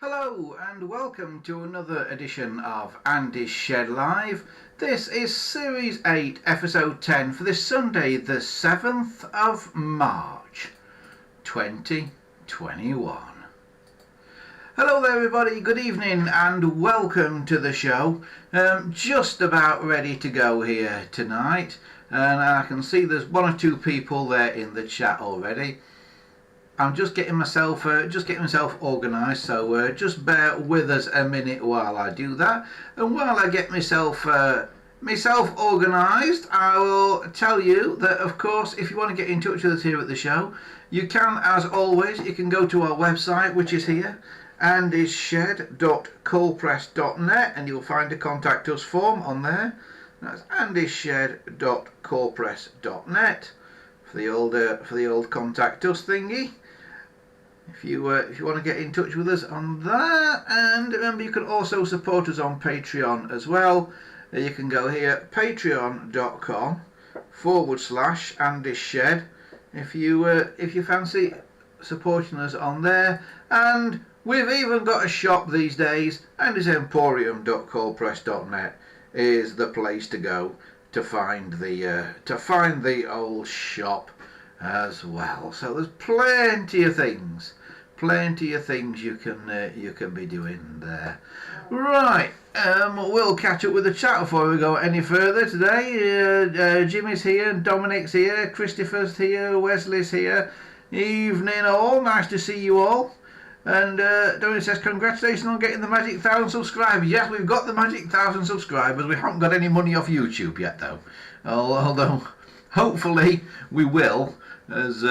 Hello and welcome to another edition of Andy's Shed Live. This is Series 8, Episode 10 for this Sunday, the 7th of March, 2021. Hello there everybody, good evening and welcome to the show. Just about ready to go here tonight, and I can see there's one or two people there in the chat already. I'm just getting myself organised, so just bear with us a minute while I do that. And while I get myself organised, I will tell you that, of course, if you want to get in touch with us here at the show, you can, as always, you can go to our website, which is here, andyshed.coldpress.net, and you'll find a contact us form on there. That's andyshed.coldpress.net for the old contact us thingy. If you want to get in touch with us on that, and remember you can also support us on Patreon as well. You can go here, patreon.com/AndyShed if you fancy supporting us on there. And we've even got a shop these days, andysemporium.coldpress.net is the place to go to find the old shop as well. So there's plenty of things you can be doing there. Right, we'll catch up with the chat before we go any further today. Jimmy's here, Dominic's here, Christopher's here, Wesley's here. Evening all, nice to see you all. And Dominic says, congratulations on getting the magic 1,000 subscribers. Yes, we've got the magic 1,000 subscribers. We haven't got any money off YouTube yet, though. Although, hopefully, we will as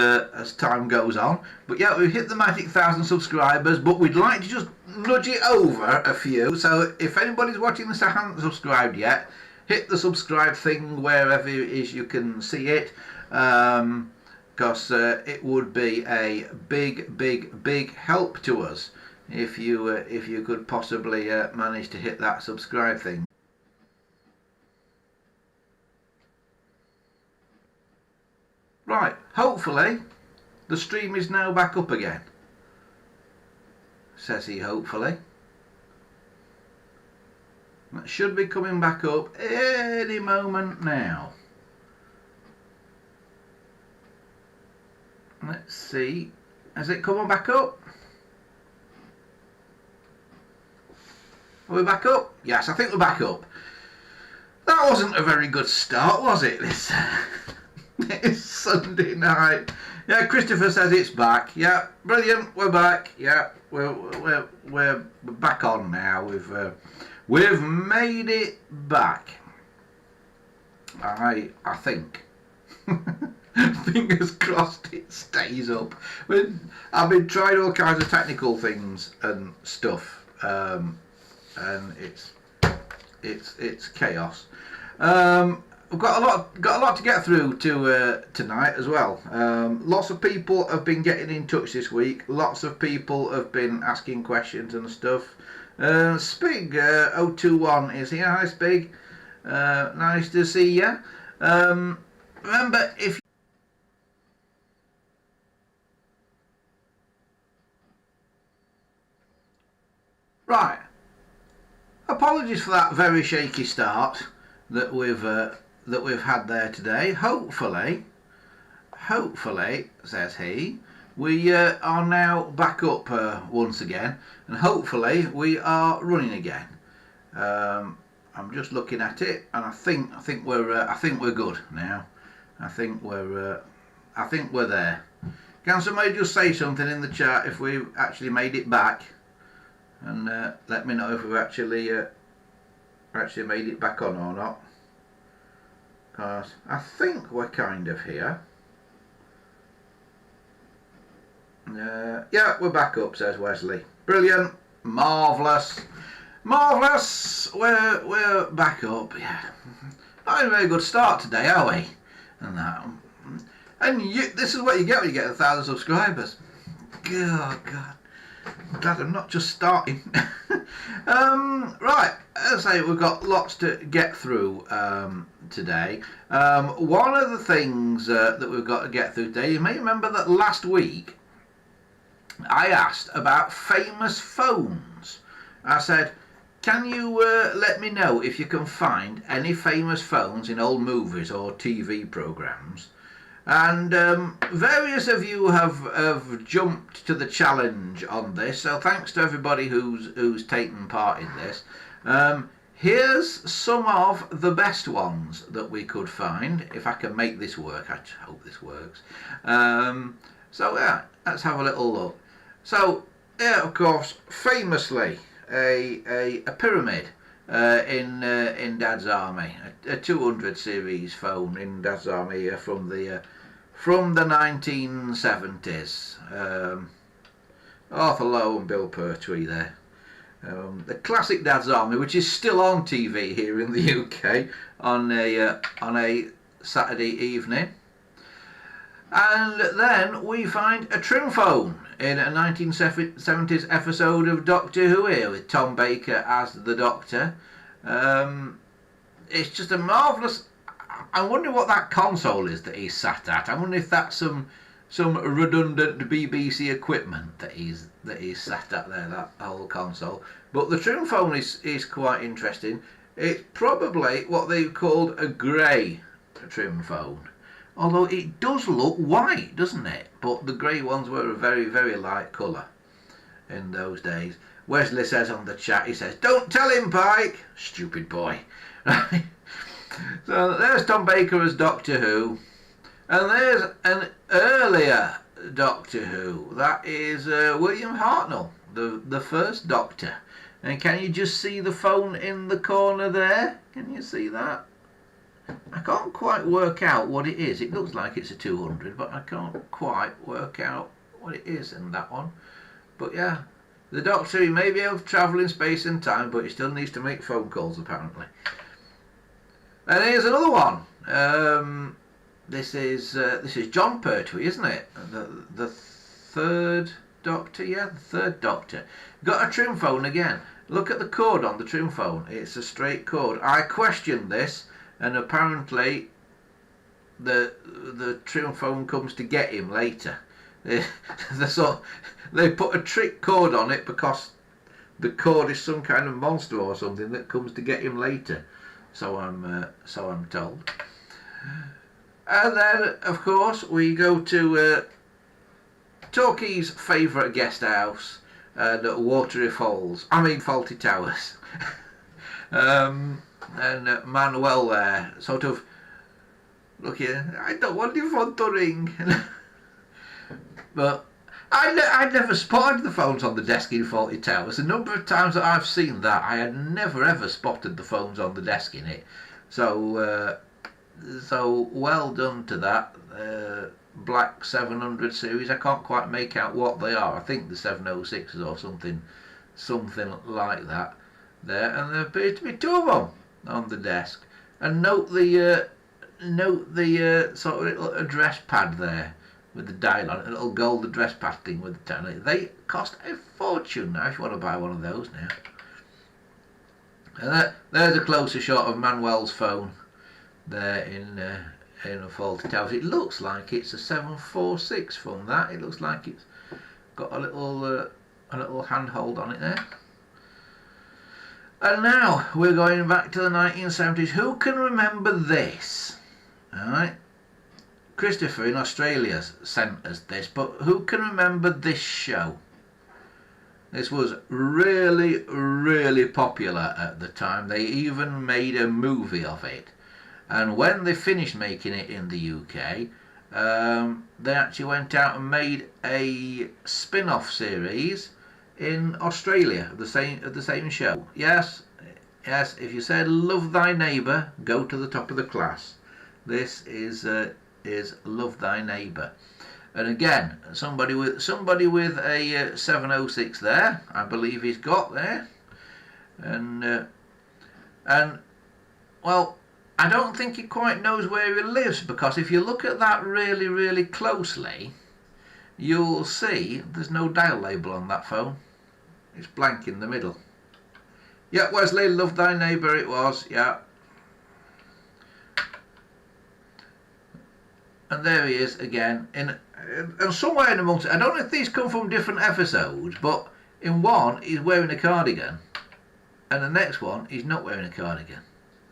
time goes on. But yeah, we've hit the magic 1,000 subscribers, but we'd like to just nudge it over a few. So if anybody's watching this and hasn't subscribed yet, hit the subscribe thing wherever it is you can see it. Because it would be a big help to us if you could possibly manage to hit that subscribe thing. Right, hopefully the stream is now back up again, says he. Hopefully that should be coming back up any moment now. Let's see, has it come back up? Are we back up? Yes, I think we're back up. That wasn't a very good start, was it? It's Sunday night. Yeah, Christopher says it's back. Yeah, brilliant. We're back. Yeah, we're back on now. We've made it back. I think. Fingers crossed it stays up. I've been trying all kinds of technical things and stuff, and it's chaos. We've got a lot to get through tonight as well. Lots of people have been getting in touch this week. Lots of people have been asking questions and stuff. Spig 021 is here. Hi Spig, nice to see you. Remember, if right, apologies for that very shaky start that we've had there today. Hopefully, says he, we are now back up once again, and hopefully we are running again. I'm just looking at it, and I think we're good now. I think we're there. Can somebody just say something in the chat if we've actually made it back, and let me know if we've actually made it back on or not? Because I think we're kind of here. Yeah, we're back up, says Wesley. Brilliant, marvellous. We're back up. Yeah, not a very good start today, are we? And that, and this is what you get when you get 1,000 subscribers. Oh God. I'm glad I'm not just starting. Right, as I say, we've got lots to get through today. One of the things that we've got to get through today, you may remember that last week I asked about famous phones. I said, can you let me know if you can find any famous phones in old movies or TV programmes? And various of you have jumped to the challenge on this, so thanks to everybody who's taken part in this. Here's some of the best ones that we could find, if I can make this work. I hope this works. So yeah, let's have a little look. So yeah, of course, famously a pyramid in Dad's Army, a 200 series phone in Dad's Army from the 1970s. Arthur Lowe and Bill Pertwee there. The classic Dad's Army, which is still on TV here in the UK on a Saturday evening. And then we find a trim phone in a 1970s episode of Doctor Who here with Tom Baker as the Doctor. It's just a marvellous... I wonder what that console is that he's sat at. I wonder if that's some redundant BBC equipment that he's sat at there, that whole console. But the trim phone is quite interesting. It's probably what they've called a grey trim phone. Although it does look white, doesn't it? But the grey ones were a very, very light colour in those days. Wesley says on the chat, he says, "Don't tell him, Pike." Stupid boy. So there's Tom Baker as Doctor Who. And there's an earlier Doctor Who. That is William Hartnell, the first Doctor. And can you just see the phone in the corner there? Can you see that? I can't quite work out what it is. It looks like it's a 200, but I can't quite work out what it is in that one. But yeah, the Doctor, he may be able to travel in space and time, but he still needs to make phone calls apparently. And here's another one. This is John Pertwee, isn't it? The third Doctor, yeah, the third Doctor. Got a trim phone again. Look at the cord on the trim phone. It's a straight cord. I questioned this, and apparently the trim phone comes to get him later. They put a trick cord on it because the cord is some kind of monster or something that comes to get him later. So I'm told. And then, of course, we go to Torquay's favourite guest house at Watery Falls. I mean, Faulty Towers. And Manuel there, sort of looking, I don't want your phone to ring. But I'd never spotted the phones on the desk in Faulty Towers. The number of times that I've seen that, I had never ever spotted the phones on the desk in it. So well done to that. Black 700 series. I can't quite make out what they are. I think the 706s or something like that there. And there appears to be two of them on the desk. And note the sort of little address pad there with the dial on it, a little gold address pad thing with the town. They cost a fortune now if you want to buy one of those now. And there's a closer shot of Manuel's phone there in a Faulty Towers. It looks like it's a 746 from that. It looks like it's got a little handhold on it there. And now we're going back to the 1970s. Who can remember this? Alright, Christopher in Australia sent us this, but who can remember this show? This was really, really popular at the time. They even made a movie of it. And when they finished making it in the UK, they actually went out and made a spin-off series in Australia of the same show. Yes, if you said Love Thy Neighbour, go to the top of the class. This is Love Thy Neighbour. And again, somebody with a 706 there, I believe he's got there. And well, I don't think he quite knows where he lives, because if you look at that really, really closely, you'll see there's no dial label on that phone. It's blank in the middle. Yeah, Wesley, Love Thy Neighbour it was, yeah. and there he is again. And somewhere in amongst, I don't know if these come from different episodes, but in one he's wearing a cardigan, and the next one he's not wearing a cardigan.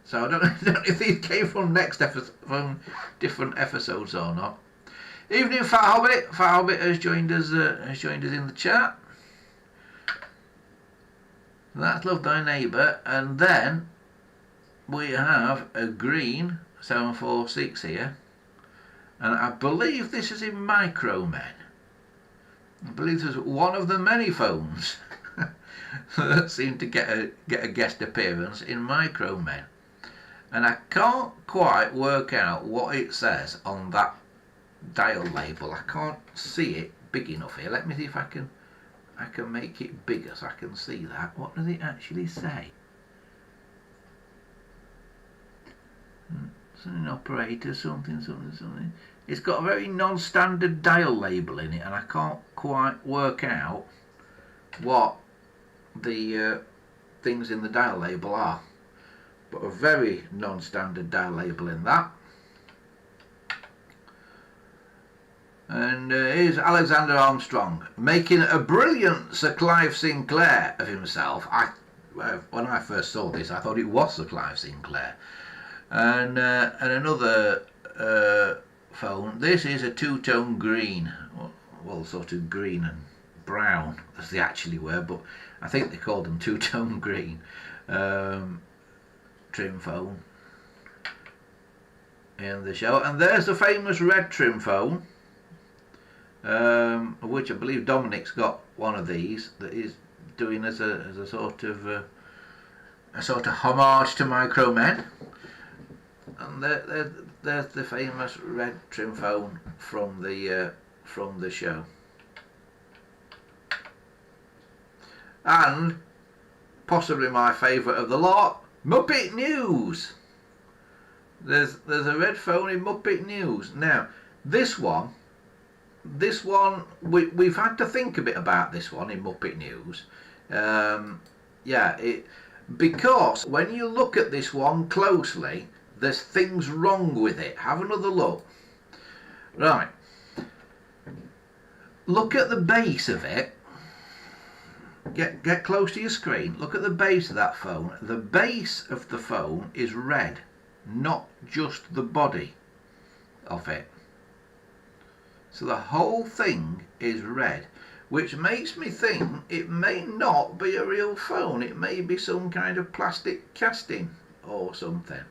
So I don't know if these came from from different episodes or not. Evening, Fat Hobbit. Fat Hobbit has joined us in the chat. That's Love Thy Neighbour, and then we have a green 746 here, and I believe this is in Micromen. I believe this is one of the many phones that seem to get a guest appearance in Micromen, and I can't quite work out what it says on that dial label. I can't see it big enough here. Let me see if I can make it bigger so I can see that. What does it actually say? Something operator, something. It's got a very non-standard dial label in it, and I can't quite work out what the things in the dial label are. But a very non-standard dial label in that. And here's Alexander Armstrong making a brilliant Sir Clive Sinclair of himself. When I first saw this, I thought it was Sir Clive Sinclair. And another phone. This is a two-tone green, well, sort of green and brown as they actually were, but I think they called them two-tone green trim phone in the show. And there's the famous red trim phone, which I believe Dominic's got one of these that he's doing as a sort of homage to Micromen. And there's the famous red trim phone from the show. And possibly my favourite of the lot, Muppet News. There's a red phone in Muppet News. Now this one we've had to think a bit about this one in Muppet News. Because when you look at this one closely, there's things wrong with it. Have another look. Right. Look at the base of it. Get close to your screen. Look at the base of that phone. The base of the phone is red, not just the body of it. So the whole thing is red, which makes me think it may not be a real phone. It may be some kind of plastic casting or something.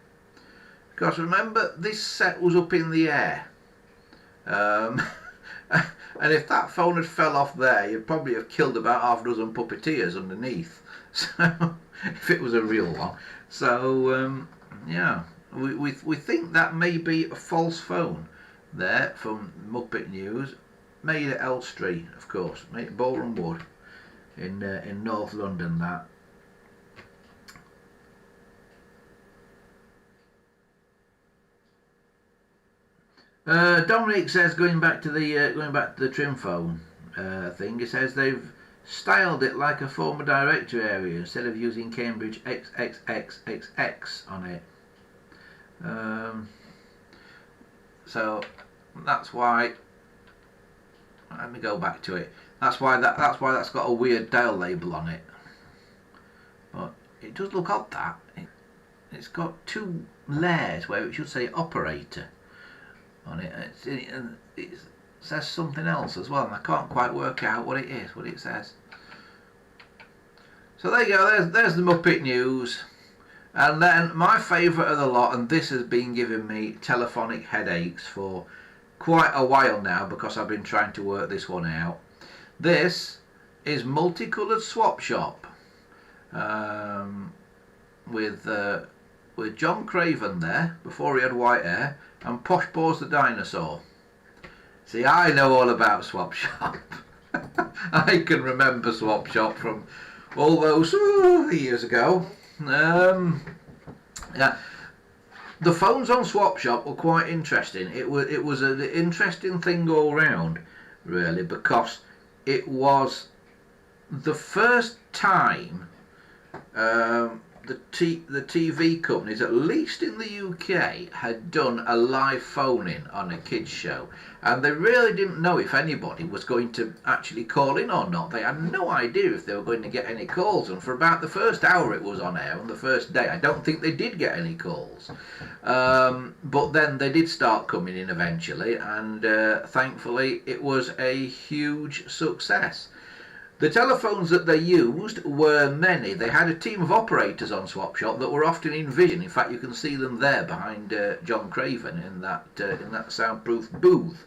Because remember, this set was up in the air. And if that phone had fell off there, you'd probably have killed about half a dozen puppeteers underneath. So, if it was a real one. So, we think that may be a false phone there from Muppet News. Made at Elstree, of course. Made at Boreham Wood in North London, that. Dominic says, going back to the trim phone thing, he says they've styled it like a former directory area instead of using Cambridge XXXXX on it. So that's why. Let me go back to it. That's why that's got a weird dial label on it. But it does look odd, that it's got two layers where it should say operator on it. It says something else as well, and I can't quite work out what it is, what it says. So there you go, there's the Muppet News. And then my favourite of the lot, and this has been giving me telephonic headaches for quite a while now because I've been trying to work this one out. This is Multicoloured Swap Shop with John Craven there before he had white hair, and Posh Paws the dinosaur. See, I know all about Swap Shop. I can remember Swap Shop from all those years ago. Yeah, the phones on Swap Shop were quite interesting. It was an interesting thing all round, really, because it was the first time the TV companies, at least in the UK, had done a live phone-in on a kids show, and they really didn't know if anybody was going to actually call in or not. They had no idea if they were going to get any calls, and for about the first hour it was on air on the first day, I don't think they did get any calls. But then they did start coming in eventually, and thankfully it was a huge success. The telephones that they used were many. They had a team of operators on Swap Shop that were often in vision. In fact, you can see them there behind John Craven in that soundproof booth.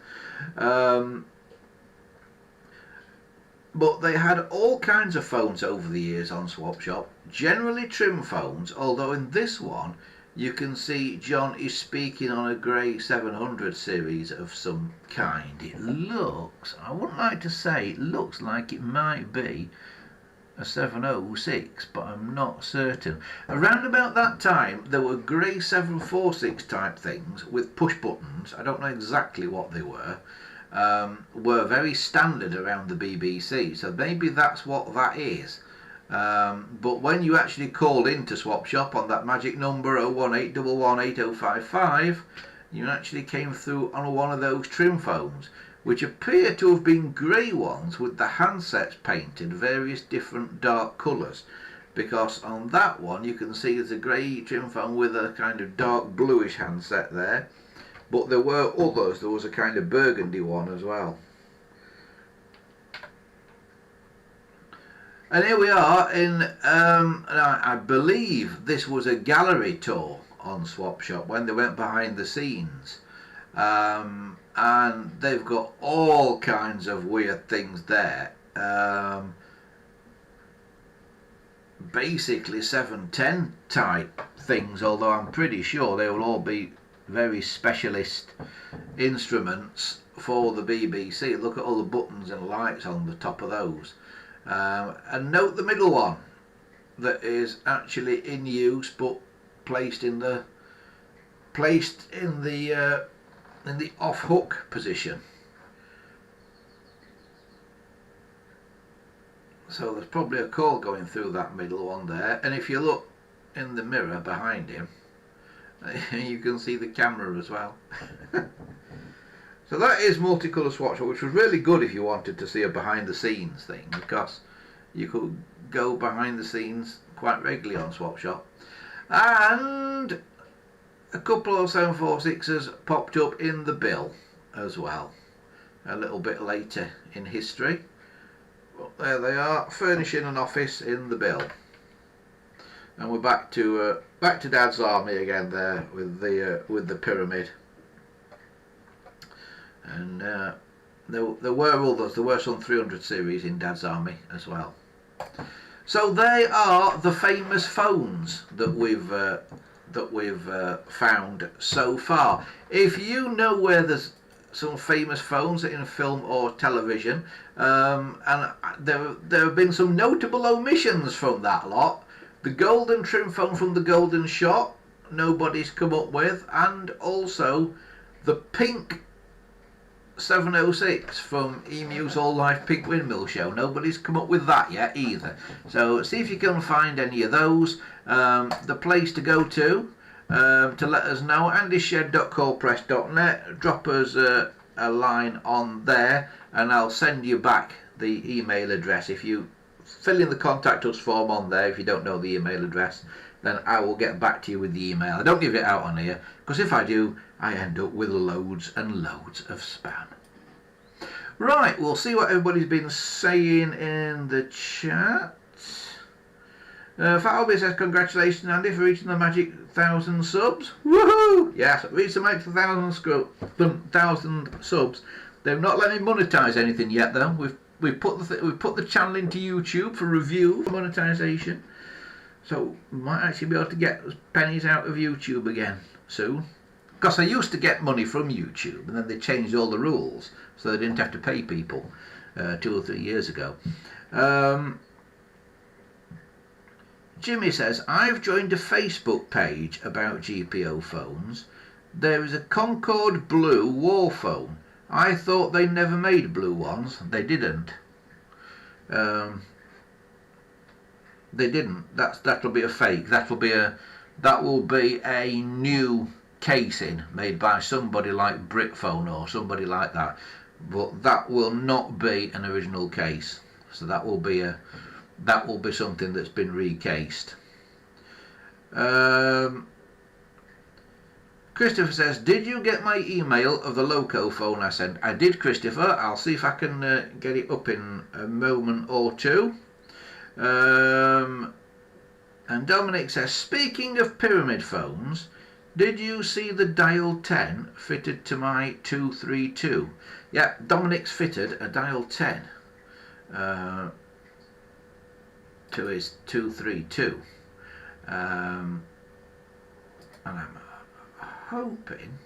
But they had all kinds of phones over the years on Swap Shop, generally trim phones, although in this one you can see John is speaking on a grey 700 series of some kind. It looks, I wouldn't like to say, it looks like it might be a 706, but I'm not certain. Around about that time there were grey 746 type things with push buttons. I don't know exactly what they were very standard around the BBC, so maybe that's what that is. But when you actually called into Swap Shop on that magic number 018118055, you actually came through on one of those trim phones, which appear to have been grey ones with the handsets painted various different dark colours, because on that one you can see there's a grey trim phone with a kind of dark bluish handset there, but there were others. There was a kind of burgundy one as well. And here we are in, I believe this was a gallery tour on Swap Shop when they went behind the scenes. And they've got all kinds of weird things there. Basically 710 type things, although I'm pretty sure they will all be very specialist instruments for the BBC. Look at all the buttons and lights on the top of those. And note the middle one that is actually in use but placed in the off hook position. So there's probably a call going through that middle one there, and if you look in the mirror behind him you can see the camera as well. So that is Multicolour Swap Shop, which was really good if you wanted to see a behind the scenes thing, because you could go behind the scenes quite regularly on Swap Shop. And a couple of 746s popped up in the bill as well, a little bit later in history. But there they are, furnishing an office in the bill. And we're back to Dad's Army again there with the pyramid. And there were others. There were some 300 series in Dad's Army as well. So they are the famous phones that we've found so far. If you know where there's some famous phones in film or television, and there have been some notable omissions from that lot. The golden trim phone from the Golden Shot, nobody's come up with, and also the pink 706 from Emu's All Life Pink Windmill Show. Nobody's come up with that yet either. So see if you can find any of those. The place to go to let us know, andyshed.coldpress.net. Drop us a line on there and I'll send you back the email address. If you fill in the contact us form on there, if you don't know the email address, then I will get back to you with the email. I don't give it out on here, because if I do, I end up with loads and loads of spam. Right, we'll see what everybody's been saying in the chat. Fattleby says, congratulations Andy for reaching the magic 1,000 subs. Woohoo! Yes, reached the magic 1,000 subs. They've not let me monetize anything yet though. We've put the channel into YouTube for review for monetization. So we might actually be able to get pennies out of YouTube again soon. Because I used to get money from YouTube, and then they changed all the rules, so they didn't have to pay people 2 or 3 years ago. Jimmy says, I've joined a Facebook page about GPO phones. There is a Concorde Blue wall phone. I thought they never made blue ones. They didn't. they didn't. That'll be a fake. That will be a new casing made by somebody like Britphone or somebody like that. But that will not be an original case. So that will be something that's been recased. Christopher says, did you get my email of the Loco phone I sent? I did, Christopher. I'll see if I can get it up in a moment or two. And Dominic says, speaking of pyramid phones, did you see the Dial 10 fitted to my 232? Yeah, Dominic's fitted a Dial 10 to his 232. And I'm hoping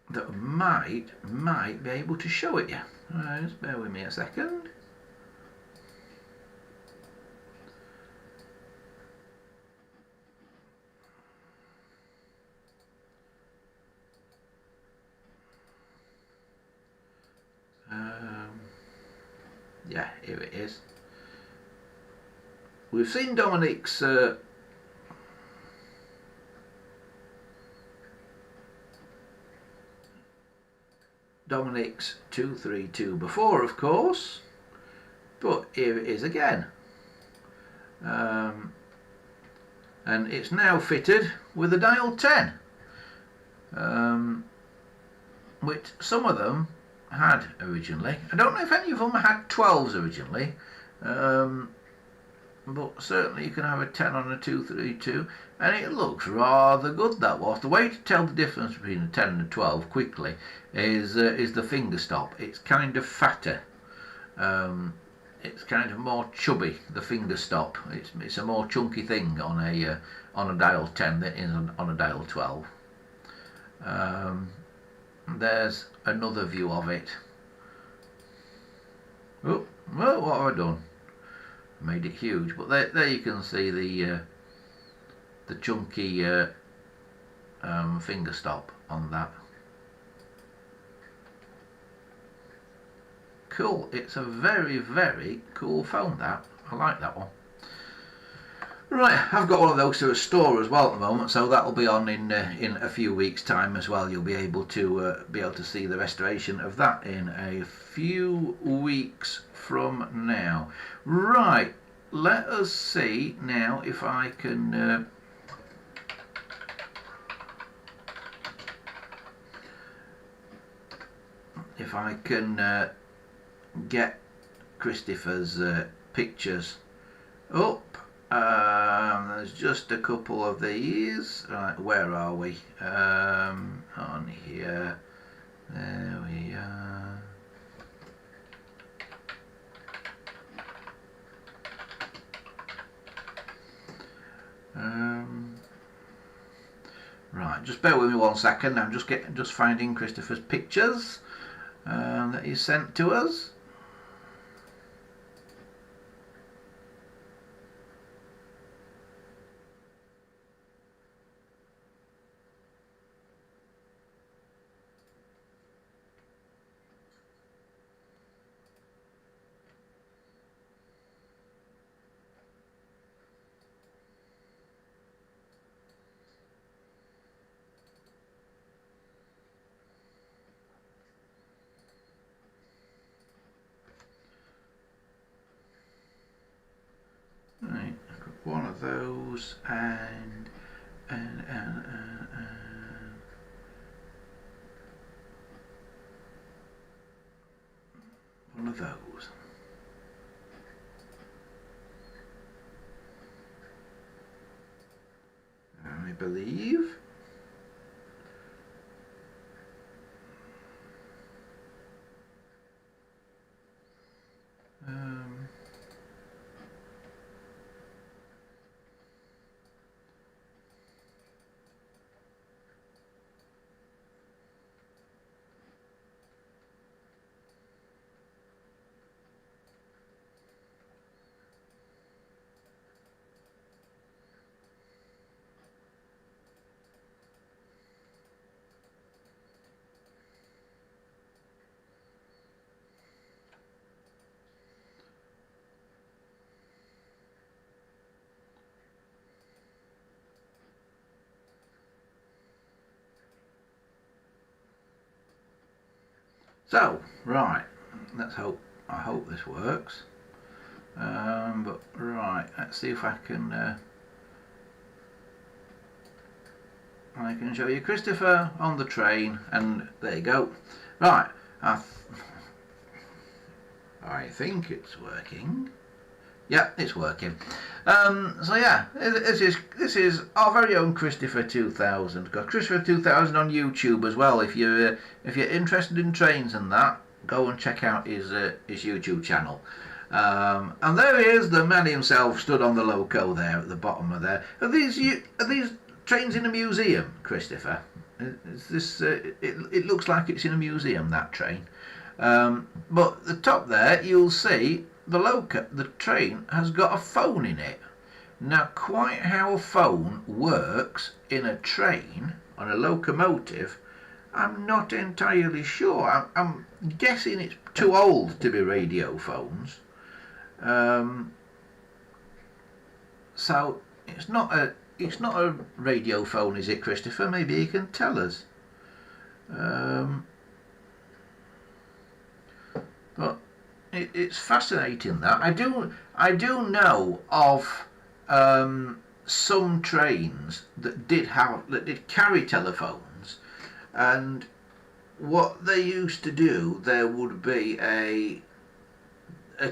that I might be able to show it you. Just bear with me a second. Yeah, here it is. We've seen Dominic's Dominic's 232 before, of course, but here it is again. And it's now fitted with a Dial 10, which some of them had originally. I don't know if any of them had 12s originally, but certainly you can have a 10 on a 232, and it looks rather good, that was. The way to tell the difference between a 10 and a 12 quickly is the finger stop. It's kind of fatter. It's kind of more chubby, the finger stop. It's a more chunky thing on a Dial 10 than it is on a Dial 12. There's another view of it. Oh, well, what have I done? Made it huge, but there you can see the chunky finger stop on that. Cool. It's a very, very cool phone, that. I like that one. Right, I've got one of those to a store as well at the moment, so that'll be on in a few weeks' time as well. You'll be able to see the restoration of that in a few weeks from now. Right, let us see now if I can get Christopher's pictures up. There's just a couple of these. Right, where are we? On here. There we are. Right, just bear with me 1 second. I'm just finding Christopher's pictures that he sent to us. Right, I've got one of those and one of those. I believe. So, right, I hope this works. But right, let's see if I can show you Christopher on the train, and there you go. Right, I think it's working. Yeah, it's working. So yeah, this is our very own Christopher 2000. Got Christopher 2000 on YouTube as well. If you're interested in trains and that, go and check out his YouTube channel. And there he is, the man himself, stood on the loco there at the bottom of there. Are these trains in a museum, Christopher? Is this? It looks like it's in a museum, that train. But at the top there, you'll see the train has got a phone in it. Now, quite how a phone works in a train on a locomotive, I'm not entirely sure. I'm guessing it's too old to be radio phones. So it's not a radio phone, is it, Christopher? Maybe you can tell us. But it's fascinating that I do know of some trains that did carry telephones, and what they used to do, there would be a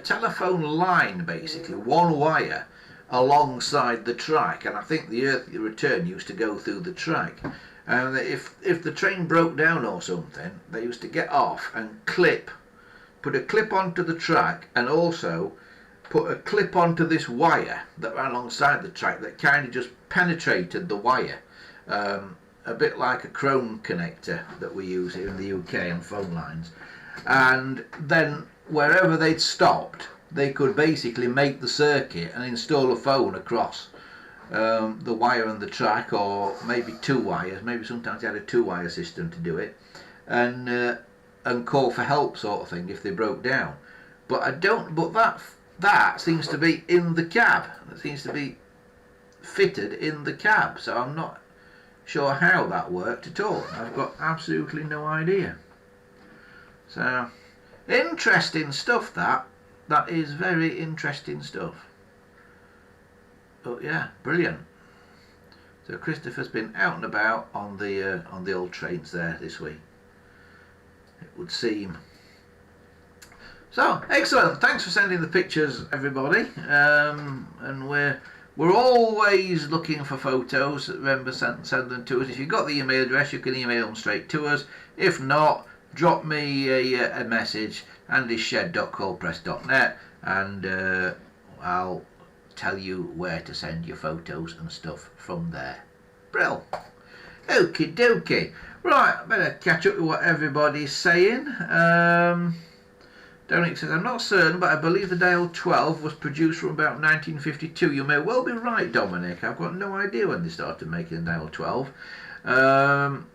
telephone line, basically one wire alongside the track, and I think the earthly return used to go through the track. And if the train broke down or something, they used to get off and put a clip onto the track, and also put a clip onto this wire that ran alongside the track that kind of just penetrated the wire, a bit like a Chrome connector that we use here in the UK on phone lines. And then wherever they'd stopped, they could basically make the circuit and install a phone across the wire and the track, or maybe two wires. Maybe sometimes they had a two-wire system to do it, and call for help, sort of thing, if they broke down. But that seems to be in the cab. It seems to be fitted in the cab. So I'm not sure how that worked at all. I've got absolutely no idea. So interesting stuff. That is very interesting stuff. But yeah, brilliant. So Christopher's been out and about on the old trains there this week, it would seem. So excellent. Thanks for sending the pictures, everybody. And we're always looking for photos. Remember, send them to us. If you've got the email address, you can email them straight to us. If not, drop me a message, andyshed.coldpress.net, and I'll tell you where to send your photos and stuff from there. Brill. Okie dokie. Right, better catch up with what everybody's saying. Dominic says, I'm not certain, but I believe the Dial 12 was produced from about 1952. You may well be right, Dominic. I've got no idea when they started making the Dial 12. And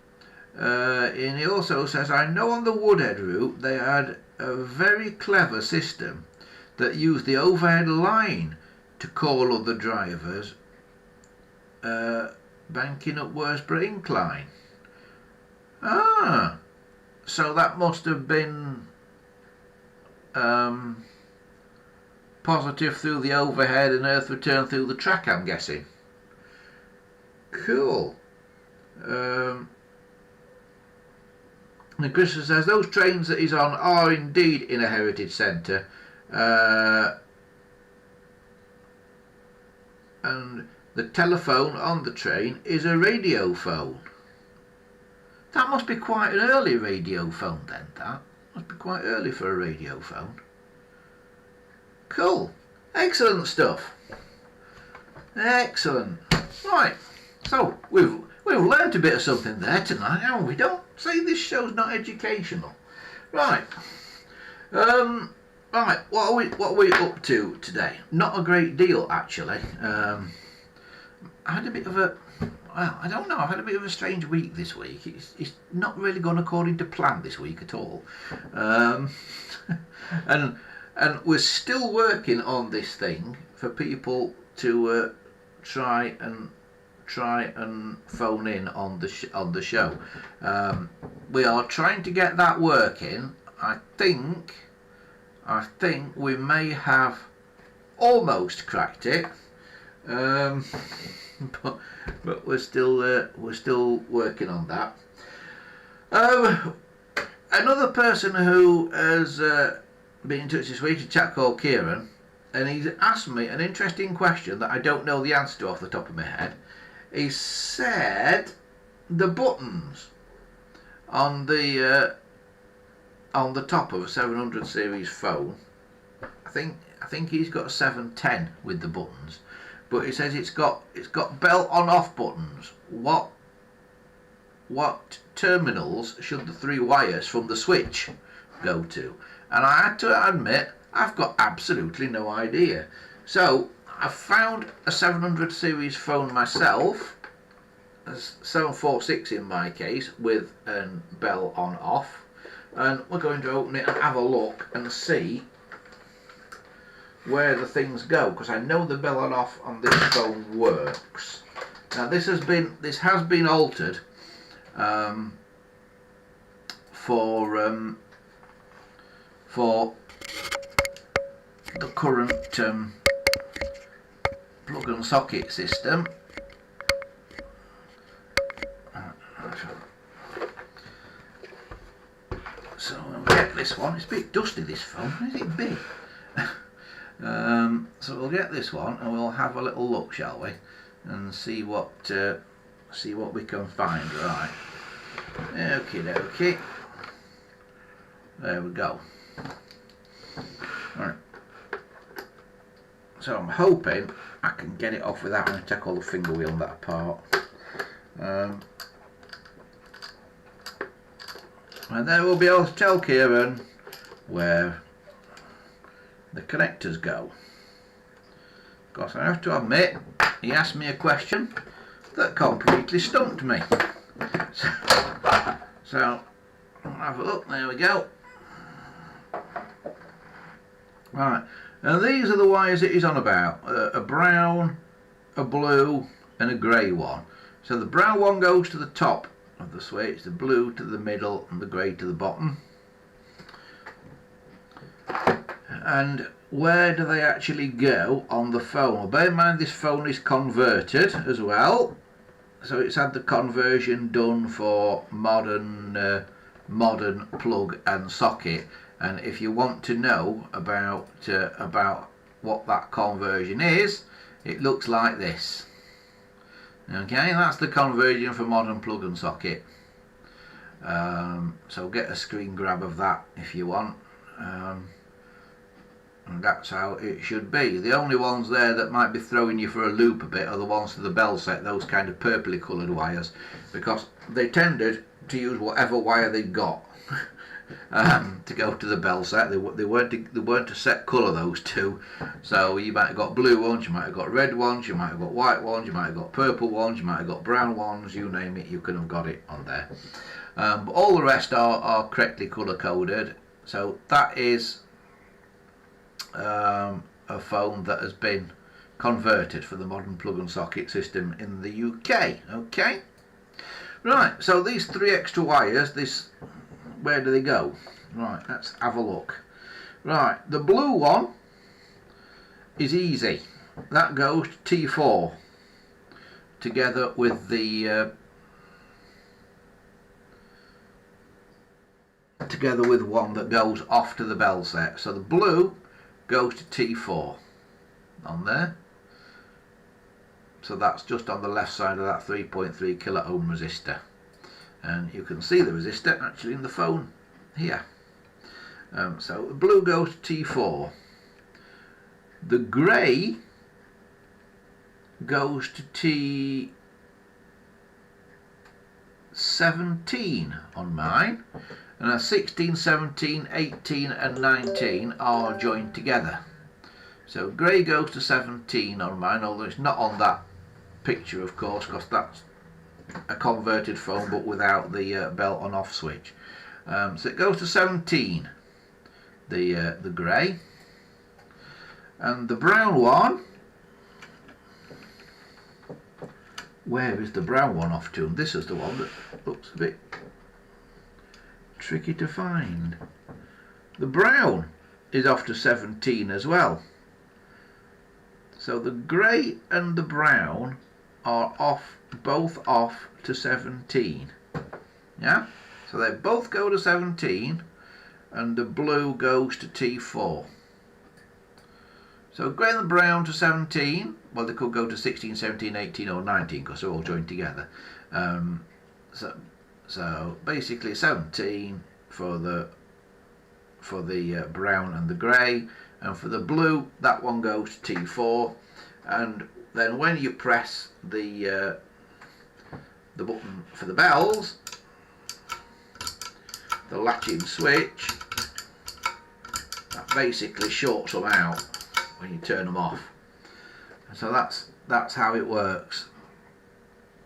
he also says, I know on the Woodhead route they had a very clever system that used the overhead line to call other drivers, banking up Worsborough Incline. Ah, so that must have been positive through the overhead and earth return through the track, I'm guessing. Cool. And Christopher says, those trains that he's on are indeed in a heritage centre. And the telephone on the train is a radio phone. That must be quite an early radio phone then, that. Must be quite early for a radio phone. Cool. Excellent stuff. Excellent. Right. So, we've learnt a bit of something there tonight, haven't we? Don't say this show's not educational. Right. Right, what are we up to today? Not a great deal, actually. I had a bit of a, well, I don't know, I've had a bit of a strange week this week. It's not really gone according to plan this week at all. And we're still working on this thing for people to try and phone in on the show. We are trying to get that working. I think we may have almost cracked it, but we're still working on that. Another person who has been in touch this week is a chap called Kieran, and he's asked me an interesting question that I don't know the answer to off the top of my head. He said the buttons on the top of a 700 series phone, I think he's got a 710 with the buttons, but he says it's got bell on off buttons. What terminals should the 3 wires from the switch go to? And I had to admit, I've got absolutely no idea. So I found a 700 series phone myself, a 746 in my case, with a bell on off, and we're going to open it and have a look and see where the things go, because I know the bell on off on this phone works. Now this has been altered for the current plug and socket system. So we'll get this one. It's a bit dusty, this phone. Is it big? So we'll get this one and we'll have a little look, shall we, and see what we can find. Right. Okay. There we go. Right. So I'm hoping I can get it off without having to take all the finger wheel and that apart. And then we'll be able to tell Kieran where the connectors go. Of course, I have to admit, he asked me a question that completely stumped me. So I'll have a look. There we go. Right, and these are the wires that he's on about. A brown, a blue and a grey one. So the brown one goes to the top of the switch, the blue to the middle and the grey to the bottom. And where do they actually go on the phone? Well, bear in mind this phone is converted as well, so it's had the conversion done for modern plug and socket. And if you want to know about what that conversion is, it looks like this. Okay, that's the conversion for modern plug and socket. So get a screen grab of that if you want. And that's how it should be. The only ones there that might be throwing you for a loop a bit are the ones to the bell set, those kind of purpley coloured wires, because they tended to use whatever wire they got to go to the bell set. They weren't a set colour, those two. So you might have got blue ones, you might have got red ones, you might have got white ones, you might have got purple ones, you might have got brown ones, you name it, you could have got it on there. But all the rest are correctly colour coded. So that is a phone that has been converted for the modern plug and socket system in the UK. Okay, right, so these 3 extra wires, where do they go? Right, let's have a look. Right, the blue one is easy. That goes to T4 together with the together with one that goes off to the bell set. So the blue goes to T4 on there. So that's just on the left side of that 3.3 kilo ohm resistor. And you can see the resistor actually in the phone here. So the blue goes to T4. The grey goes to T17 on mine. And a 16, 17, 18 and 19 are joined together. So grey goes to 17 on mine, although it's not on that picture of course, because that's a converted phone but without the bell on off switch. So it goes to 17, the grey. And the brown one, where is the brown one off to? And this is the one that looks a bit tricky to find. The brown is off to 17 as well. So the grey and the brown are both off to 17. Yeah? So they both go to 17 and the blue goes to T4. So grey and the brown to 17, well they could go to 16, 17, 18 or 19 because they're all joined together. So basically 17 for the brown and the grey, and for the blue that one goes to T4, and then when you press the button for the bells, the latching switch, that basically shorts them out when you turn them off. So that's how it works.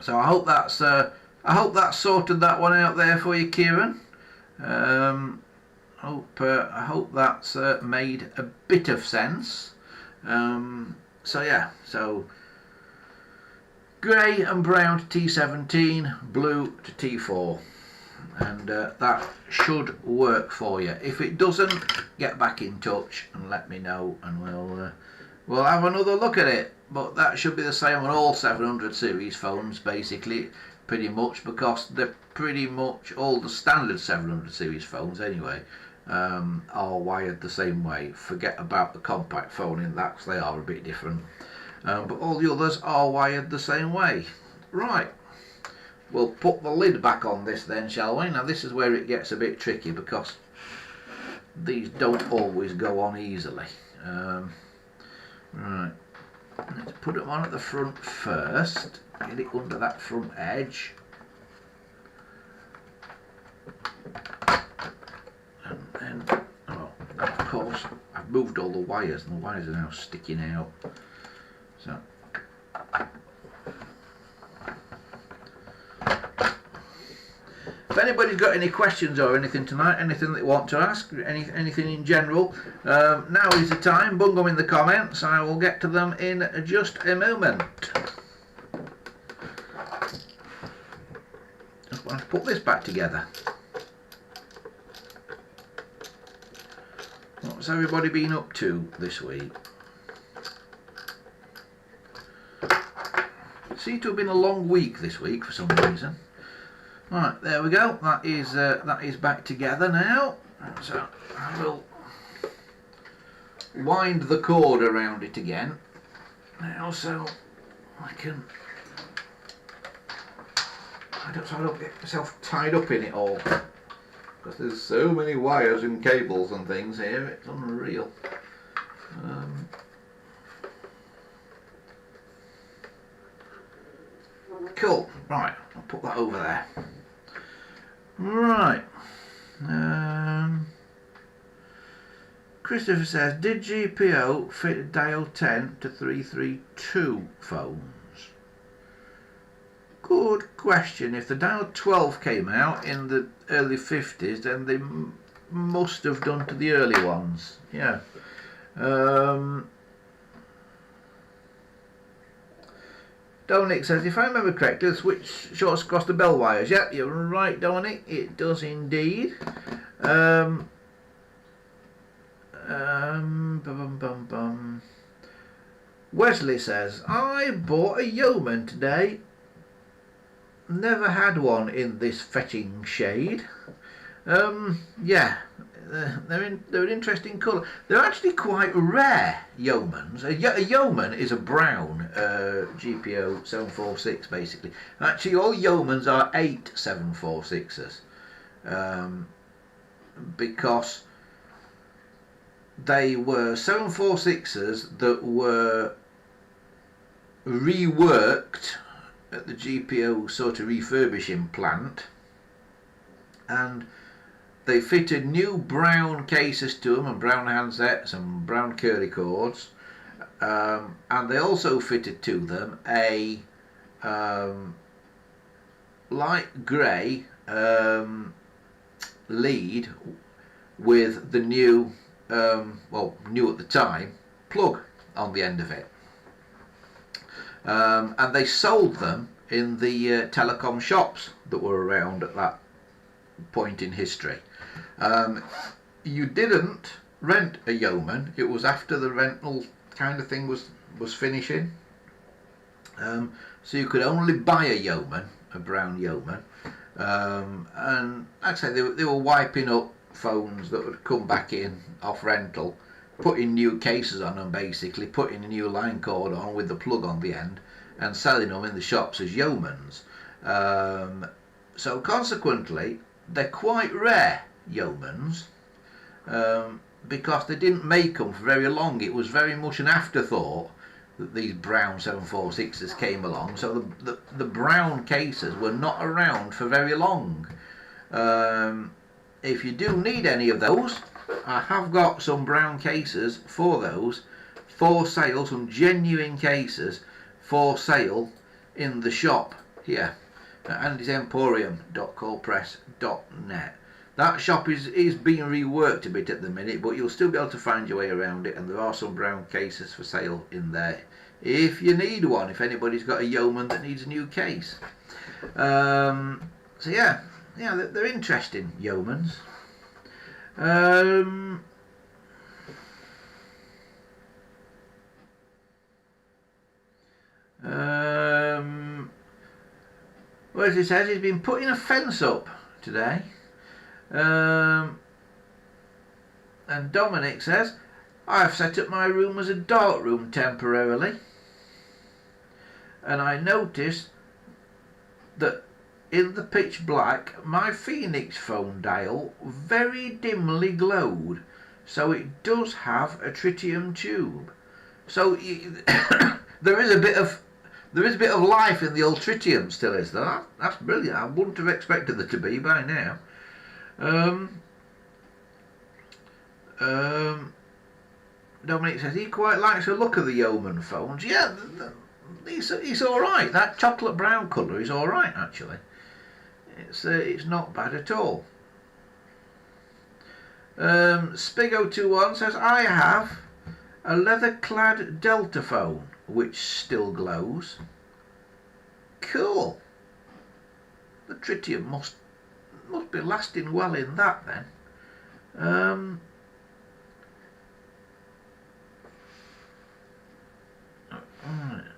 So I hope that's sorted that one out there for you, Kieran. I hope that's made a bit of sense. So yeah, so grey and brown to T17, blue to T4, and that should work for you. If it doesn't, get back in touch and let me know, and we'll have another look at it. But that should be the same on all 700 series phones, basically, pretty much, because they're pretty much all the standard 700 series phones anyway. Are wired the same way. Forget about the compact phone in that, 'cause they are a bit different. But all the others are wired the same way. Right, we'll put the lid back on this then, shall we? Now this is where it gets a bit tricky because these don't always go on easily. Right, let's put them on at the front first. Get it under that front edge. And then, of course, I've moved all the wires and the wires are now sticking out. So, if anybody's got any questions or anything tonight, anything they want to ask, anything in general, now is the time. Bung them in the comments. I will get to them in just a moment. Just want to put this back together. What's everybody been up to this week? Seems to have been a long week this week for some reason. Right, there we go. That is back together now. So I will wind the cord around it again now, so I don't get myself tied up in it all. Because there's so many wires and cables and things here, it's unreal. Cool, right, I'll put that over there. Right. Christopher says, did GPO fit dial 10 to 332 phones? Good question. If the dial 12 came out in the early 50s, then they must have done to the early ones. Yeah. Dominic says, if I remember correctly, the switch shorts across the bell wires. Yep, you're right, Dominic. It does indeed. Wesley says, I bought a Yeoman today. Never had one in this fetching shade. Yeah, they're an interesting colour. They're actually quite rare, Yeomans. A Yeoman is a brown GPO 746 basically. Actually, all Yeomans are 8 746s because they were 746s that were reworked at the GPO sort of refurbishing plant, and they fitted new brown cases to them and brown handsets and brown curly cords, and they also fitted to them a light grey lead with the new, well, new at the time, plug on the end of it. And they sold them in the telecom shops that were around at that point in history. you didn't rent a Yeoman. It was after the rental kind of thing was finishing. So you could only buy a Yeoman, a brown Yeoman. And like I say, they were wiping up phones that would come back in off rental, putting new cases on them, basically putting a new line cord on with the plug on the end, and selling them in the shops as Yeomans. So consequently, they're quite rare, Yeomans, because they didn't make them for very long. It was very much an afterthought that these brown 746s came along, so the brown cases were not around for very long. If you do need any of those, I have got some brown cases for those for sale, some genuine cases for sale in the shop here at andysemporium.coldpress.net. That shop is being reworked a bit at the minute, but you'll still be able to find your way around it, and there are some brown cases for sale in there if you need one, if anybody's got a Yeoman that needs a new case. So yeah, they're interesting, Yeomans. Well, as it says, he's been putting a fence up today. And Dominic says, I've set up my room as a dark room temporarily, and I noticed that in the pitch black my Phoenix phone dial very dimly glowed, so it does have a tritium tube. So there is a bit of life in the old tritium still, is there? That's brilliant. I wouldn't have expected there to be by now. Dominic says he quite likes the look of the Yeoman phones. Yeah, it's all right. That chocolate brown colour is all right, actually. It's not bad at all. Spigo21 says, I have a leather-clad Delta phone which still glows. Cool. The tritium must be lasting well in that then.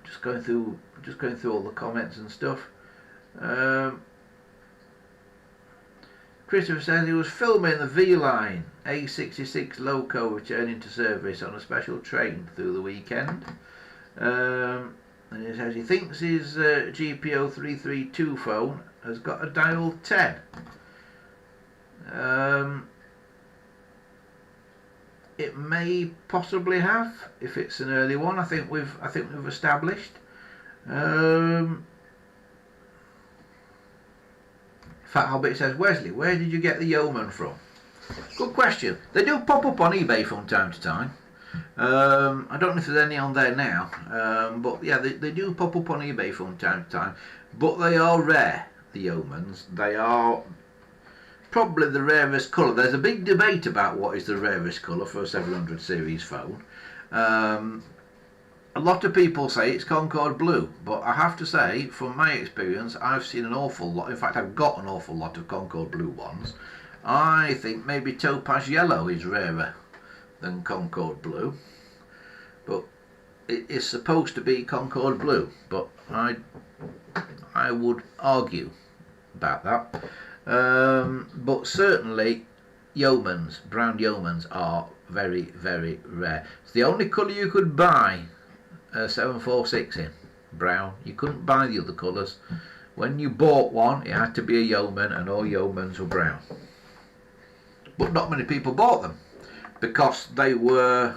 Just going through all the comments and stuff. Christopher says he was filming the V-Line A66 Loco returning to service on a special train through the weekend. And he says he thinks his GPO 332 phone has got a dial 10. It may possibly have, if it's an early one. I think we've established. In fact, Hobbit says, Wesley, where did you get the Yeoman from? Good question. They do pop up on eBay from time to time. I don't know if there's any on there now, but yeah, they do pop up on eBay from time to time. But they are rare, the Yeomans. They are probably the rarest colour. There's a big debate about what is the rarest colour for a 700 series phone. A lot of people say it's Concorde Blue, but I have to say, from my experience, I've seen an awful lot. In fact, I've got an awful lot of Concorde Blue ones. I think maybe Topaz Yellow is rarer than Concorde Blue, but it is supposed to be Concorde Blue, but I would argue about that. But certainly Yeomans, brown Yeomans, are very, very rare. It's the only colour you could buy a 746 in, brown. You couldn't buy the other colours. When you bought one, it had to be a Yeoman, and all Yeomans were brown. But not many people bought them, because they were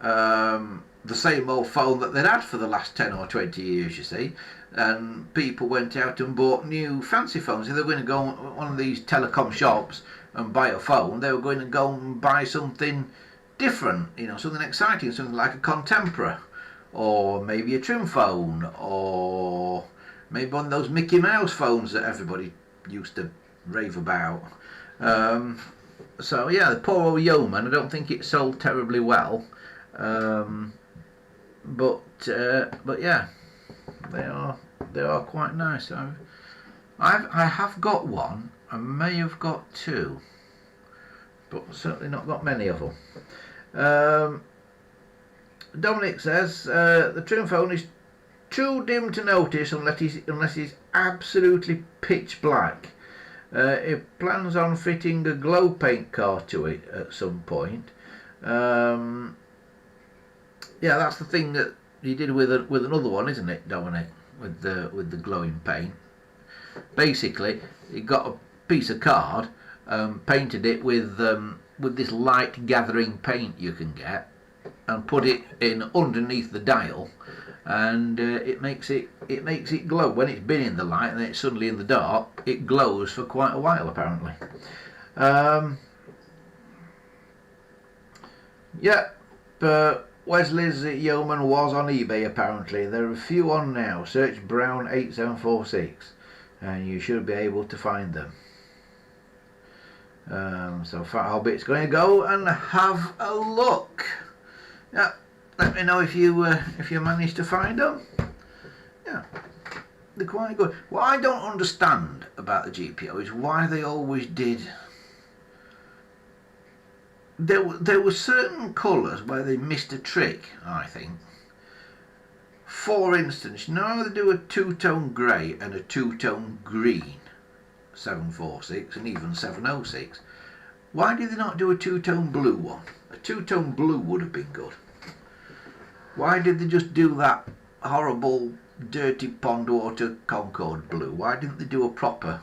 the same old phone that they'd had for the last 10 or 20 years, you see. And people went out and bought new fancy phones. If they were going to go on one of these telecom shops and buy a phone, they were going to go and buy something different, you know, something exciting, something like a Contempora, or maybe a trim phone, or maybe one of those Mickey Mouse phones that everybody used to rave about. So yeah, the poor old Yeoman, I don't think it sold terribly well, but yeah, they are quite nice. I have got one. I may have got two. but certainly not got many of them. Dominic says the trim phone is too dim to notice unless it's absolutely pitch black. It plans on fitting a glow paint card to it at some point. Yeah, that's the thing that he did with another one, isn't it, Dominic? With the glowing paint. Basically, he got a piece of card, painted it with this light gathering paint you can get, and put it in underneath the dial, and it makes it glow. When it's been in the light and then it's suddenly in the dark, it glows for quite a while apparently. Wesley's Yeoman was on eBay apparently. There are a few on now. Search Brown 8746 and you should be able to find them. So Fat Hobbit's going to go and have a look. Yeah, let me know if you manage to find them. Yeah, they're quite good. What I don't understand about the GPO is why they always did. There were certain colours where they missed a trick, I think. For instance, you know how they do a two-tone grey and a two-tone green 746 and even 706. Why did they not do a two-tone blue one? A two-tone blue would have been good. Why did they just do that horrible dirty pond water Concord blue? Why didn't they do a proper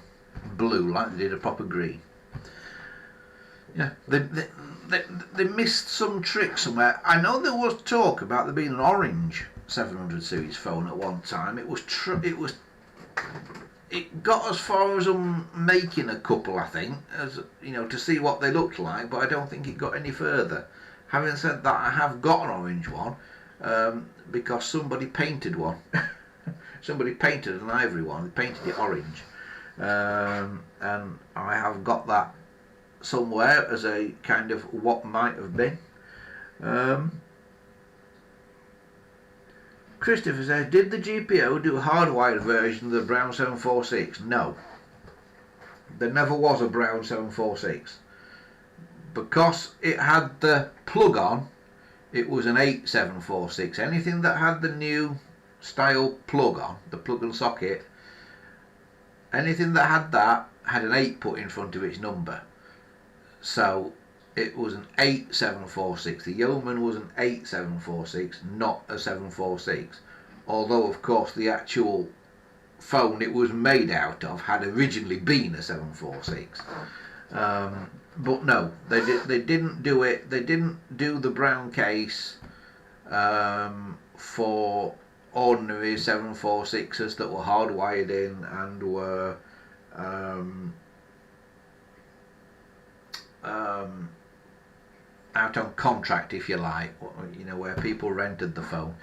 blue like they did a proper green? Yeah, they missed some trick somewhere. I know there was talk about there being an orange 700 series phone at one time. It got as far as making a couple, I think, as you know, to see what they looked like, but I don't think it got any further. Having said that, I have got an orange one because somebody painted one. Somebody painted an ivory one. They painted it orange, and I have got that somewhere as a kind of what might have been. Christopher says, did the GPO do a hardwired version of the Brown 746? No. There never was a Brown 746. Because it had the plug on, it was an 8746. Anything that had the new style plug on, the plug and socket, anything that had that had an 8 put in front of its number. So it was an 8746. The Yeoman was an 8746, not a 746. Although, of course, the actual phone it was made out of had originally been a 746. But no, they didn't do it. They didn't do the brown case for ordinary 746s that were hardwired in and were out on contract, if you like, you know, where people rented the phone.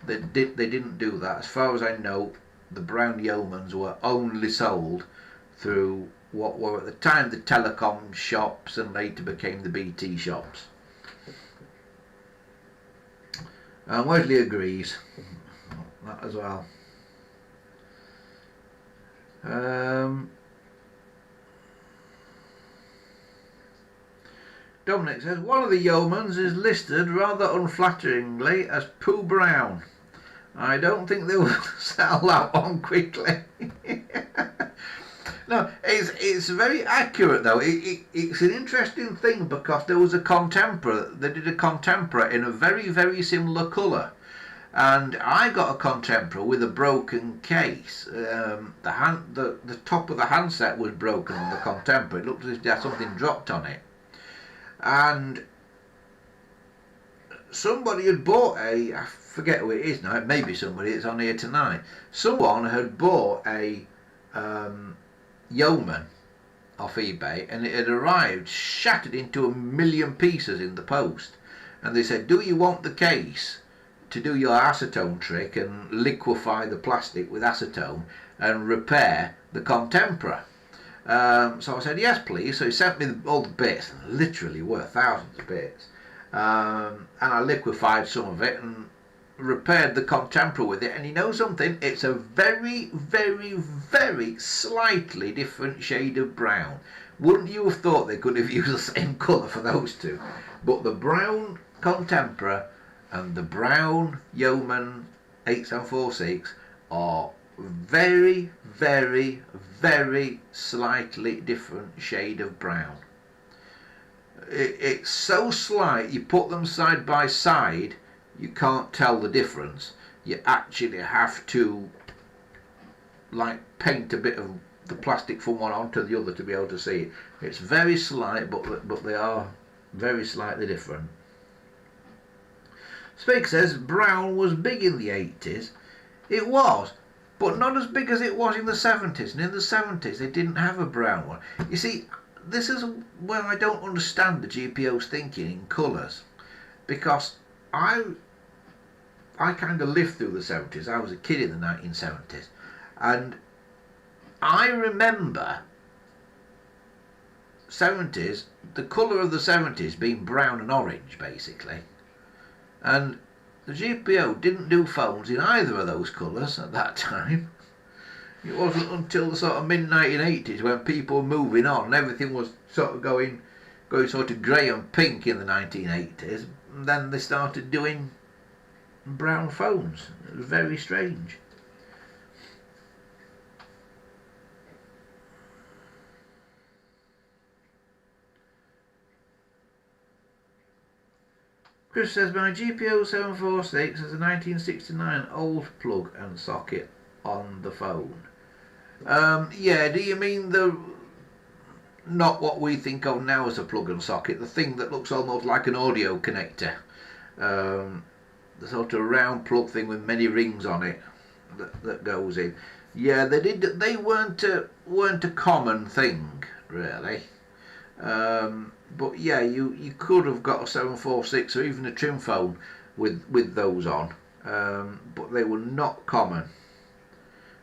They didn't do that. As far as I know, the Brown Yeomans were only sold through what were at the time the telecom shops and later became the BT shops. And Wesley agrees that as well. Dominic says, one of the Yeomans is listed rather unflatteringly as Pooh Brown. I don't think they will sell that one quickly. No, it's very accurate though. It's an interesting thing because there was a contemporary. They did a contemporary in a very, very similar colour. And I got a contemporary with a broken case. The top of the handset was broken on the contemporary. It looked as if there had something dropped on it. And somebody had bought I forget who it is now, it may be somebody, it's on here tonight. Someone had bought a Yeoman off eBay and it had arrived shattered into 1,000,000 pieces in the post. And they said, do you want the case to do your acetone trick and liquefy the plastic with acetone and repair the contemporary? So I said, yes please. So he sent me all the bits, literally worth thousands of bits, and I liquefied some of it and repaired the contemporary with it. And you know something, it's a very, very, very slightly different shade of brown, Wouldn't you have thought they could have used the same colour for those two? But the brown Contempra and the brown Yeoman 8746 are very, very, very slightly different shade of brown. It's so slight, you put them side by side, you can't tell the difference. You actually have to like paint a bit of the plastic from one onto the other to be able to see it. It's very slight, but they are very slightly different. Spig says brown was big in the 80s. It was, but not as big as it was in the 70s. And in the 70s they didn't have a brown one. You see, this is where I don't understand the GPO's thinking in colours, because I kind of lived through the 70s. I was a kid in the 1970s, and I remember 70s, the colour of the 70s being brown and orange basically, and the GPO didn't do phones in either of those colours at that time. It wasn't until the sort of mid-1980s when people were moving on and everything was sort of going sort of grey and pink in the 1980s, and then they started doing brown phones. It was very strange. Chris says my GPO 746 has a 1969 old plug and socket on the phone. Yeah, do you mean the not what we think of now as a plug and socket, the thing that looks almost like an audio connector, the sort of round plug thing with many rings on it that goes in? Yeah, they weren't a common thing really. But yeah, you could have got a 746 or even a trim phone with those on, but they were not common.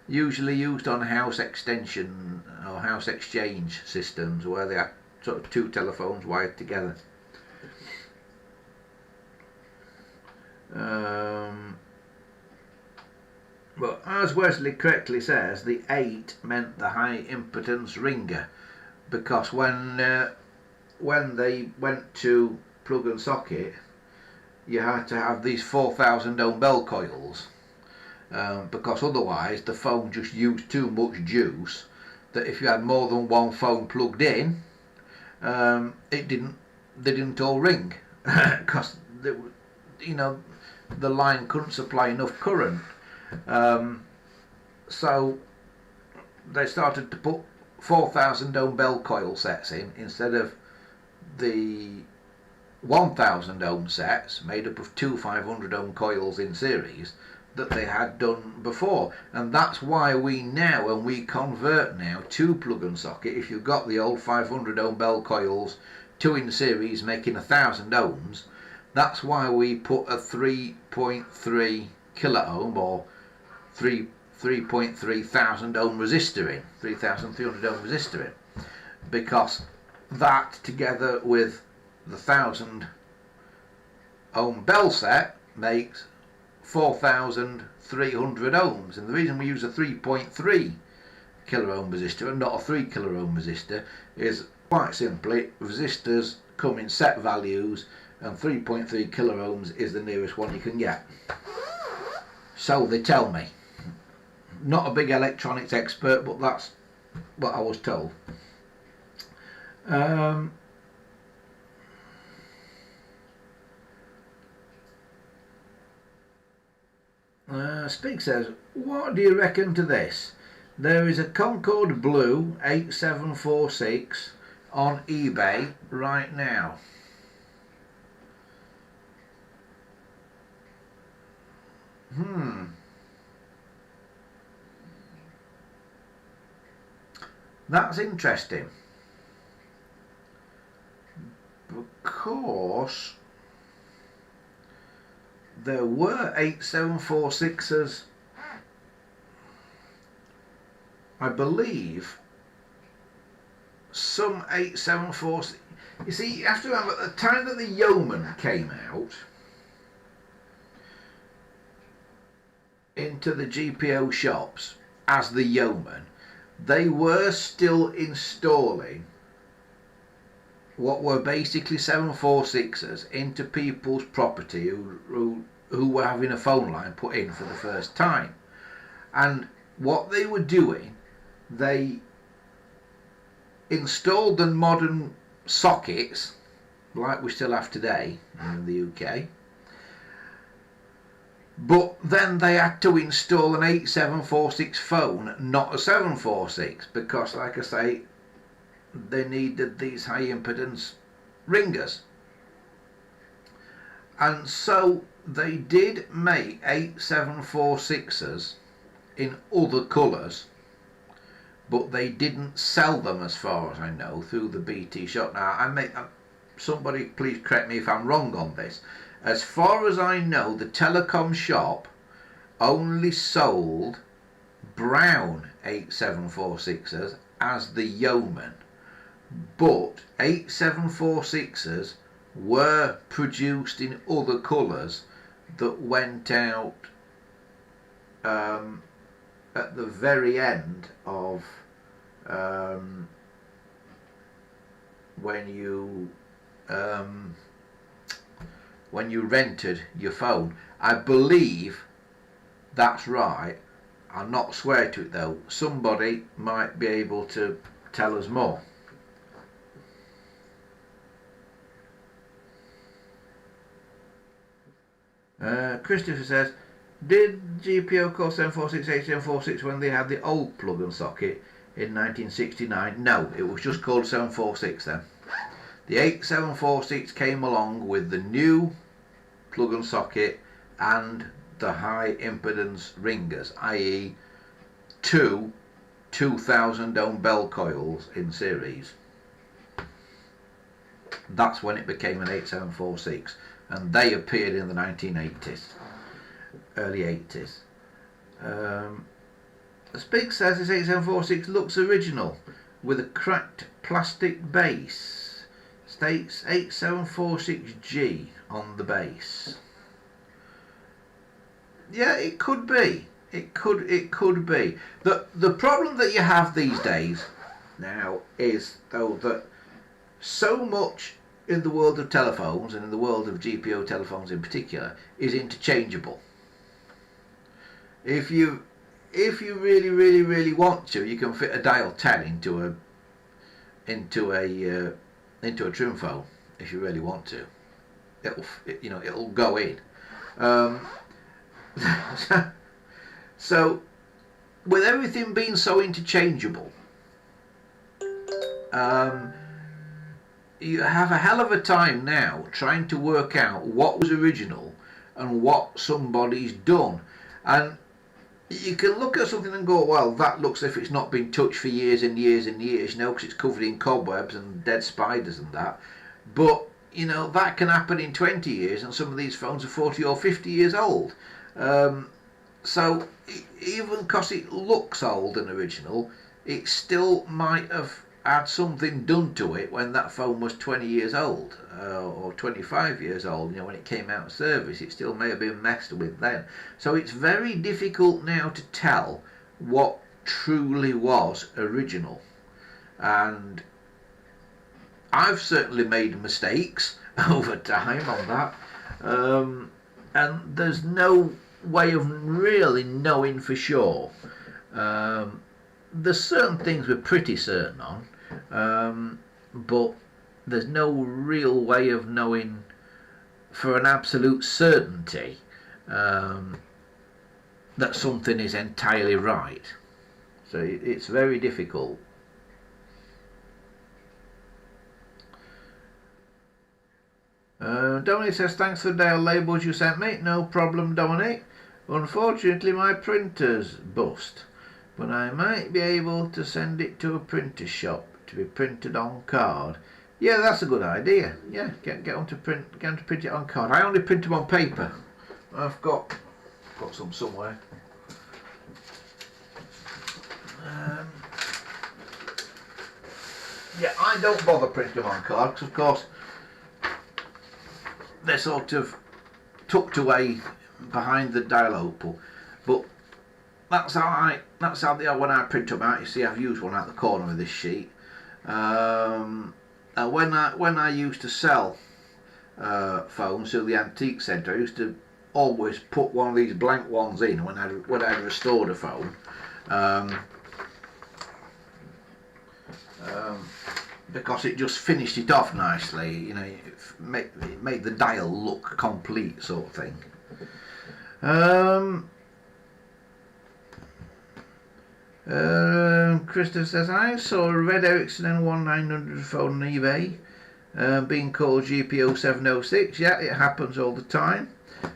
Usually used on house extension or house exchange systems where they have sort of two telephones wired together. But as Wesley correctly says, the 8 meant the high impedance ringer, because when they went to plug and socket, you had to have these 4,000 ohm bell coils, because otherwise the phone just used too much juice, that if you had more than one phone plugged in, they didn't all ring, because the line couldn't supply enough current. So they started to put 4,000 ohm bell coil sets in instead of the 1,000 ohm sets made up of two 500 ohm coils in series that they had done before. And that's why we now, when we convert now to plug and socket, if you've got the old 500 ohm bell coils, two in series making 1,000 ohms, that's why we put a 3.3 kilo ohm or 3.3 thousand ohm resistor in, 3,300 ohm resistor in, because that together with the 1,000 ohm bell set makes 4,300 ohms. And the reason we use a 3.3 kilo ohm resistor and not a 3 kilo ohm resistor is quite simply resistors come in set values, and 3.3 kilo ohms is the nearest one you can get. So they tell me. Not a big electronics expert, but that's what I was told. Spig says, what do you reckon to this? There is a Concord Blue 8746 on eBay right now. That's interesting, because there were 8746s, I believe, some 874s. You see, you have to remember, at the time that the Yeoman came out into the GPO shops as the Yeoman, they were still installing what were basically 746s into people's property who were having a phone line put in for the first time. And what they were doing, they installed the modern sockets like we still have today in the UK, but then they had to install an 8746 phone, not a 746, because like I say, they needed these high impedance ringers. And so they did make 8746s in other colours, but they didn't sell them, as far as I know, through the BT shop. Now, somebody please correct me if I'm wrong on this. As far as I know, the telecom shop only sold brown 8746s as the Yeoman, but 8746s were produced in other colours that went out at the very end of when you rented your phone. I believe that's right. I'll not swear to it though. Somebody might be able to tell us more. Christopher says, did GPO call 746 8746 when they had the old plug and socket in 1969? No, it was just called 746 then. The 8746 came along with the new plug and socket and the high impedance ringers, i.e. two 2000 ohm bell coils in series. That's when it became an 8746, and they appeared in the 1980s, early 80s. Spig says this 8746 looks original with a cracked plastic base. States 8746G on the base. Yeah, it could be. It could be. The problem that you have these days now is though that so much in the world of telephones and in the world of GPO telephones in particular is interchangeable. If you really want to, you can fit a dial 10 into a trim phone if you really want to. It'll go in. So with everything being so interchangeable, you have a hell of a time now trying to work out what was original and what somebody's done. And you can look at something and go, well, that looks as if it's not been touched for years and years and years, because it's covered in cobwebs and dead spiders and that. But that can happen in 20 years, and some of these phones are 40 or 50 years old. So even because it looks old and original, it still might have had something done to it when that phone was 20 years old or 25 years old. When it came out of service, it still may have been messed with then. So it's very difficult now to tell what truly was original. And I've certainly made mistakes over time on that. And there's no way of really knowing for sure. There's certain things we're pretty certain on, but there's no real way of knowing for an absolute certainty that something is entirely right. So it's very difficult. Dominic says, thanks for the dial labels you sent me. No problem, Dominic. Unfortunately, my printer's bust, but I might be able to send it to a printer shop to be printed on card. Yeah, that's a good idea. Yeah, get them to print it on card. I only print them on paper. I've got some somewhere. Yeah, I don't bother printing them on card because, of course, they're sort of tucked away behind the dial opal. But that's how when I print them out. You see, I've used one out the corner of this sheet, and when I used to sell phones to the antique centre, I used to always put one of these blank ones in when I'd restored a phone. Because it just finished it off nicely, you know, it made the dial look complete, sort of thing. Christopher says, I saw a red Ericsson N1900 phone on eBay being called GP0706. Yeah, it happens all the time.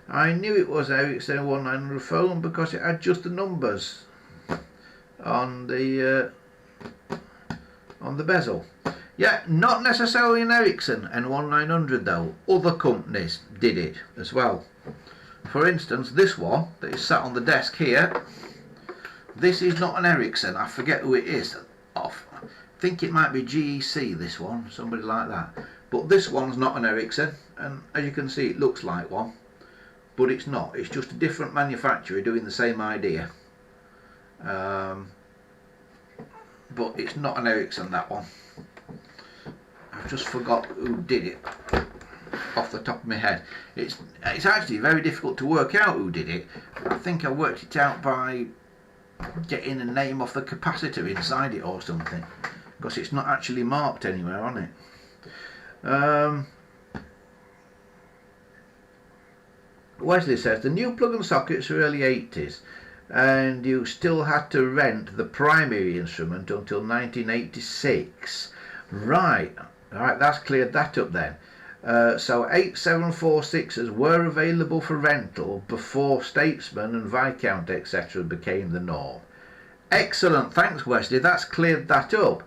I knew it was an Ericsson N1900 phone because it had just the numbers on the bezel. Yeah, not necessarily an Ericsson N1900 though. Other companies did it as well. For instance, this one that is sat on the desk here, this is not an Ericsson. I forget who it is. I think it might be GEC, this one, somebody like that. But this one's not an Ericsson, and as you can see, it looks like one, but it's not. It's just a different manufacturer doing the same idea. But it's not an Ericsson, that one. I've just forgot who did it off the top of my head. It's actually very difficult to work out who did it. I think I worked it out by getting a name off the capacitor inside it or something, because it's not actually marked anywhere on it. Wesley says the new plug and sockets are early 80s and you still had to rent the primary instrument until 1986. Right, that's cleared that up then. So 8746s were available for rental before Statesman and Viscount etc. became the norm. Excellent, thanks Wesley, that's cleared that up.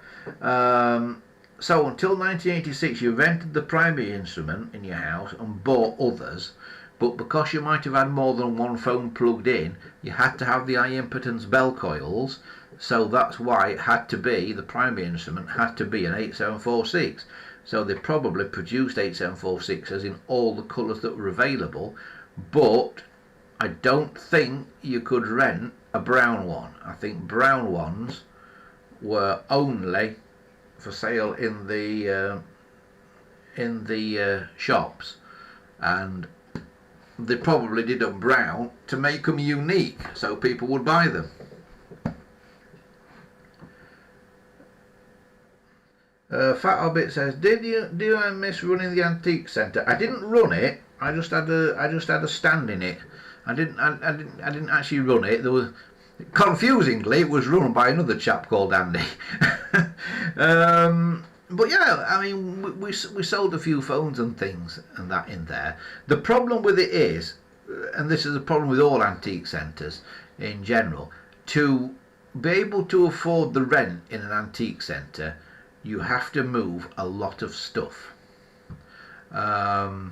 So until 1986 you rented the primary instrument in your house and bought others, but because you might have had more than one phone plugged in, you had to have the high impedance bell coils, so that's why it had to be, the primary instrument had to be an 8746. So they probably produced 8746s in all the colours that were available, but I don't think you could rent a brown one. I think brown ones were only for sale in the shops, and they probably did them brown to make them unique so people would buy them. Fat Hobbit says, do I miss running the antique centre? I didn't run it. I just had a stand in it. I didn't actually run it. There was, confusingly, it was run by another chap called Andy. But yeah, I mean, we sold a few phones and things and that in there. The problem with it is, and this is a problem with all antique centres in general, to be able to afford the rent in an antique centre, you have to move a lot of stuff. You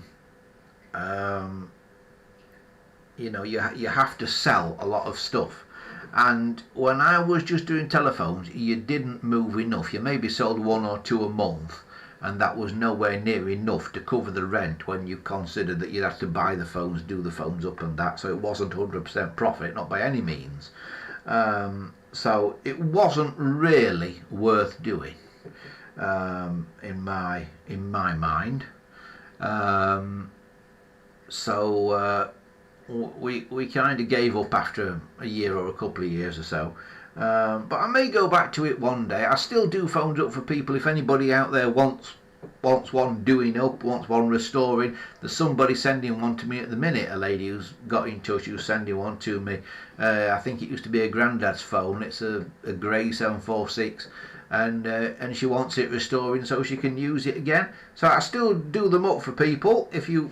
know, you have to sell a lot of stuff. And when I was just doing telephones, you didn't move enough. You maybe sold one or two a month, and that was nowhere near enough to cover the rent when you considered that you'd have to buy the phones, do the phones up and that. So it wasn't 100% profit, not by any means. So it wasn't really worth doing. In my mind, we kind of gave up after a year or a couple of years or so, but I may go back to it one day. I still do phones up for people if anybody out there wants one doing up, wants one restoring. There's somebody sending one to me at the minute, a lady who's got in touch, who's sending one to me. I think it used to be a granddad's phone. It's a grey 746. And she wants it restoring so she can use it again. So I still do them up for people. If you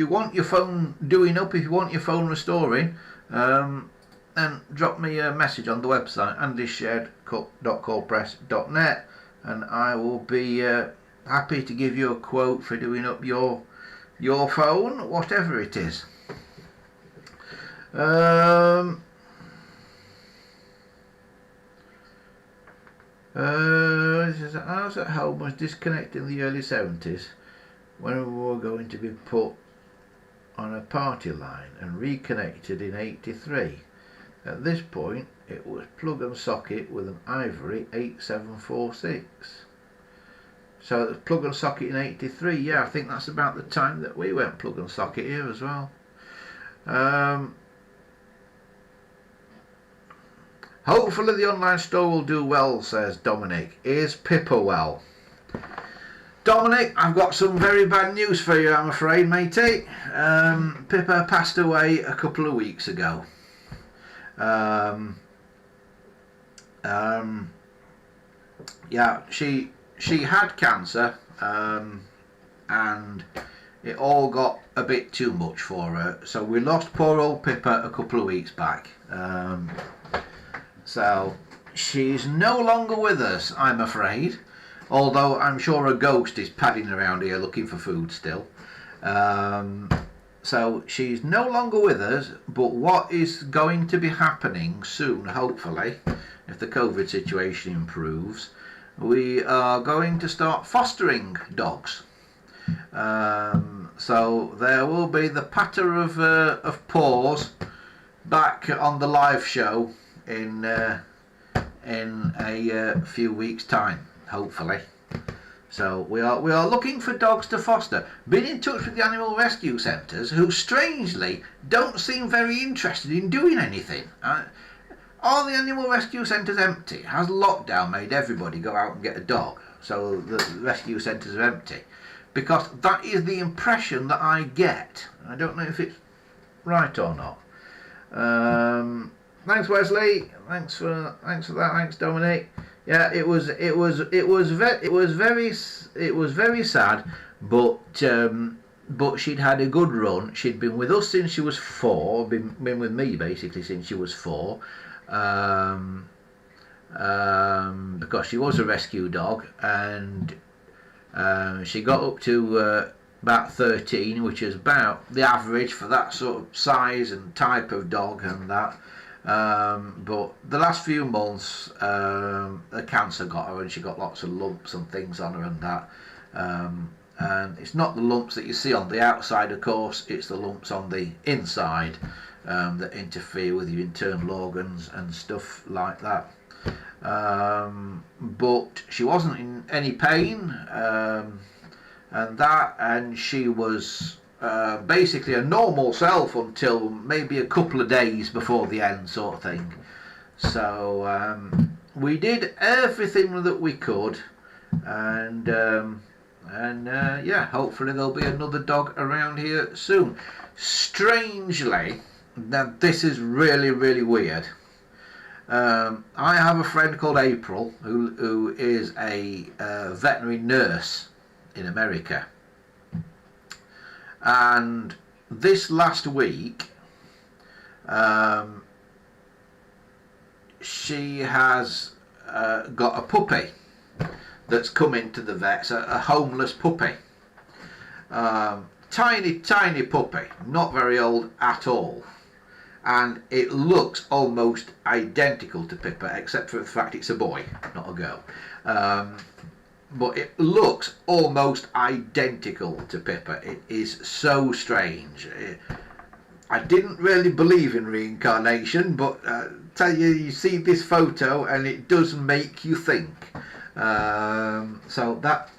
want your phone doing up, if you want your phone restoring, then drop me a message on the website andyshed.coldpress.net, and I will be happy to give you a quote for doing up your phone, whatever it is. I was at home, was disconnected in the early 70s when we were going to be put on a party line and reconnected in 83. At this point it was plug and socket with an Ivory 8746. So it was plug and socket in 83. Yeah, I think that's about the time that we went plug and socket here as well. Hopefully the online store will do well, says Dominic. Is Pippa well? Dominic, I've got some very bad news for you, I'm afraid, matey. Pippa passed away a couple of weeks ago. Yeah, she had cancer, and it all got a bit too much for her. So we lost poor old Pippa a couple of weeks back. So she's no longer with us, I'm afraid. Although I'm sure a ghost is padding around here looking for food still. So she's no longer with us, but what is going to be happening soon, hopefully, if the COVID situation improves, we are going to start fostering dogs. So there will be the patter of paws back on the live show in a few weeks' time, hopefully. So we are looking for dogs to foster. Been in touch with the animal rescue centres, who strangely don't seem very interested in doing anything. Are the animal rescue centres empty? Has lockdown made everybody go out and get a dog? So the rescue centres are empty? Because that is the impression that I get. I don't know if it's right or not. Thanks, Wesley. Thanks for that. Thanks, Dominic. Yeah, it was very sad, but she'd had a good run. She'd been with us since she was 4. Been with me basically since she was 4. Because she was a rescue dog, and she got up to about 13, which is about the average for that sort of size and type of dog and that. But the last few months, the cancer got her, and she got lots of lumps and things on her and that. And it's not the lumps that you see on the outside, of course, it's the lumps on the inside that interfere with your internal organs and stuff like that. But she wasn't in any pain, and she was basically a normal self until maybe a couple of days before the end, sort of thing. So we did everything that we could, and yeah, hopefully there'll be another dog around here soon. Strangely, now this is really, really weird. I have a friend called April who is a veterinary nurse in America, and this last week she has got a puppy that's come into the vets, a homeless puppy, tiny puppy, not very old at all, and it looks almost identical to Pippa, except for the fact it's a boy, not a girl. But it looks almost identical to Pippa. It is so strange. I didn't really believe in reincarnation, but tell you, you see this photo and it does make you think. So that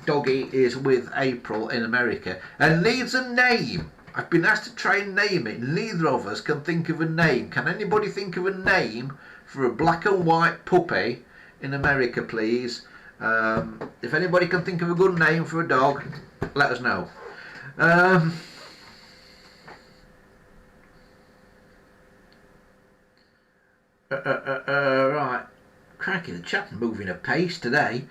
doggy is with April in America and needs a name. I've been asked to try and name it. Neither of us can think of a name. Can anybody think of a name for a black and white puppy in America, please? If anybody can think of a good name for a dog, let us know. Right, crikey, the chat's moving apace today.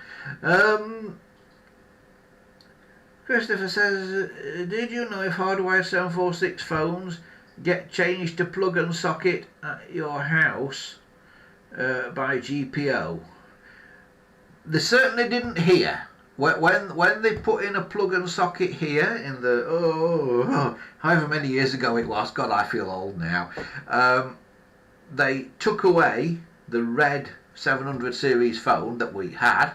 Christopher says, did you know if hardwired 746 phones get changed to plug and socket at your house by GPO? They certainly didn't here. When they put in a plug and socket here in the however many years ago it was, God, I feel old now. They took away the red 700 series phone that we had,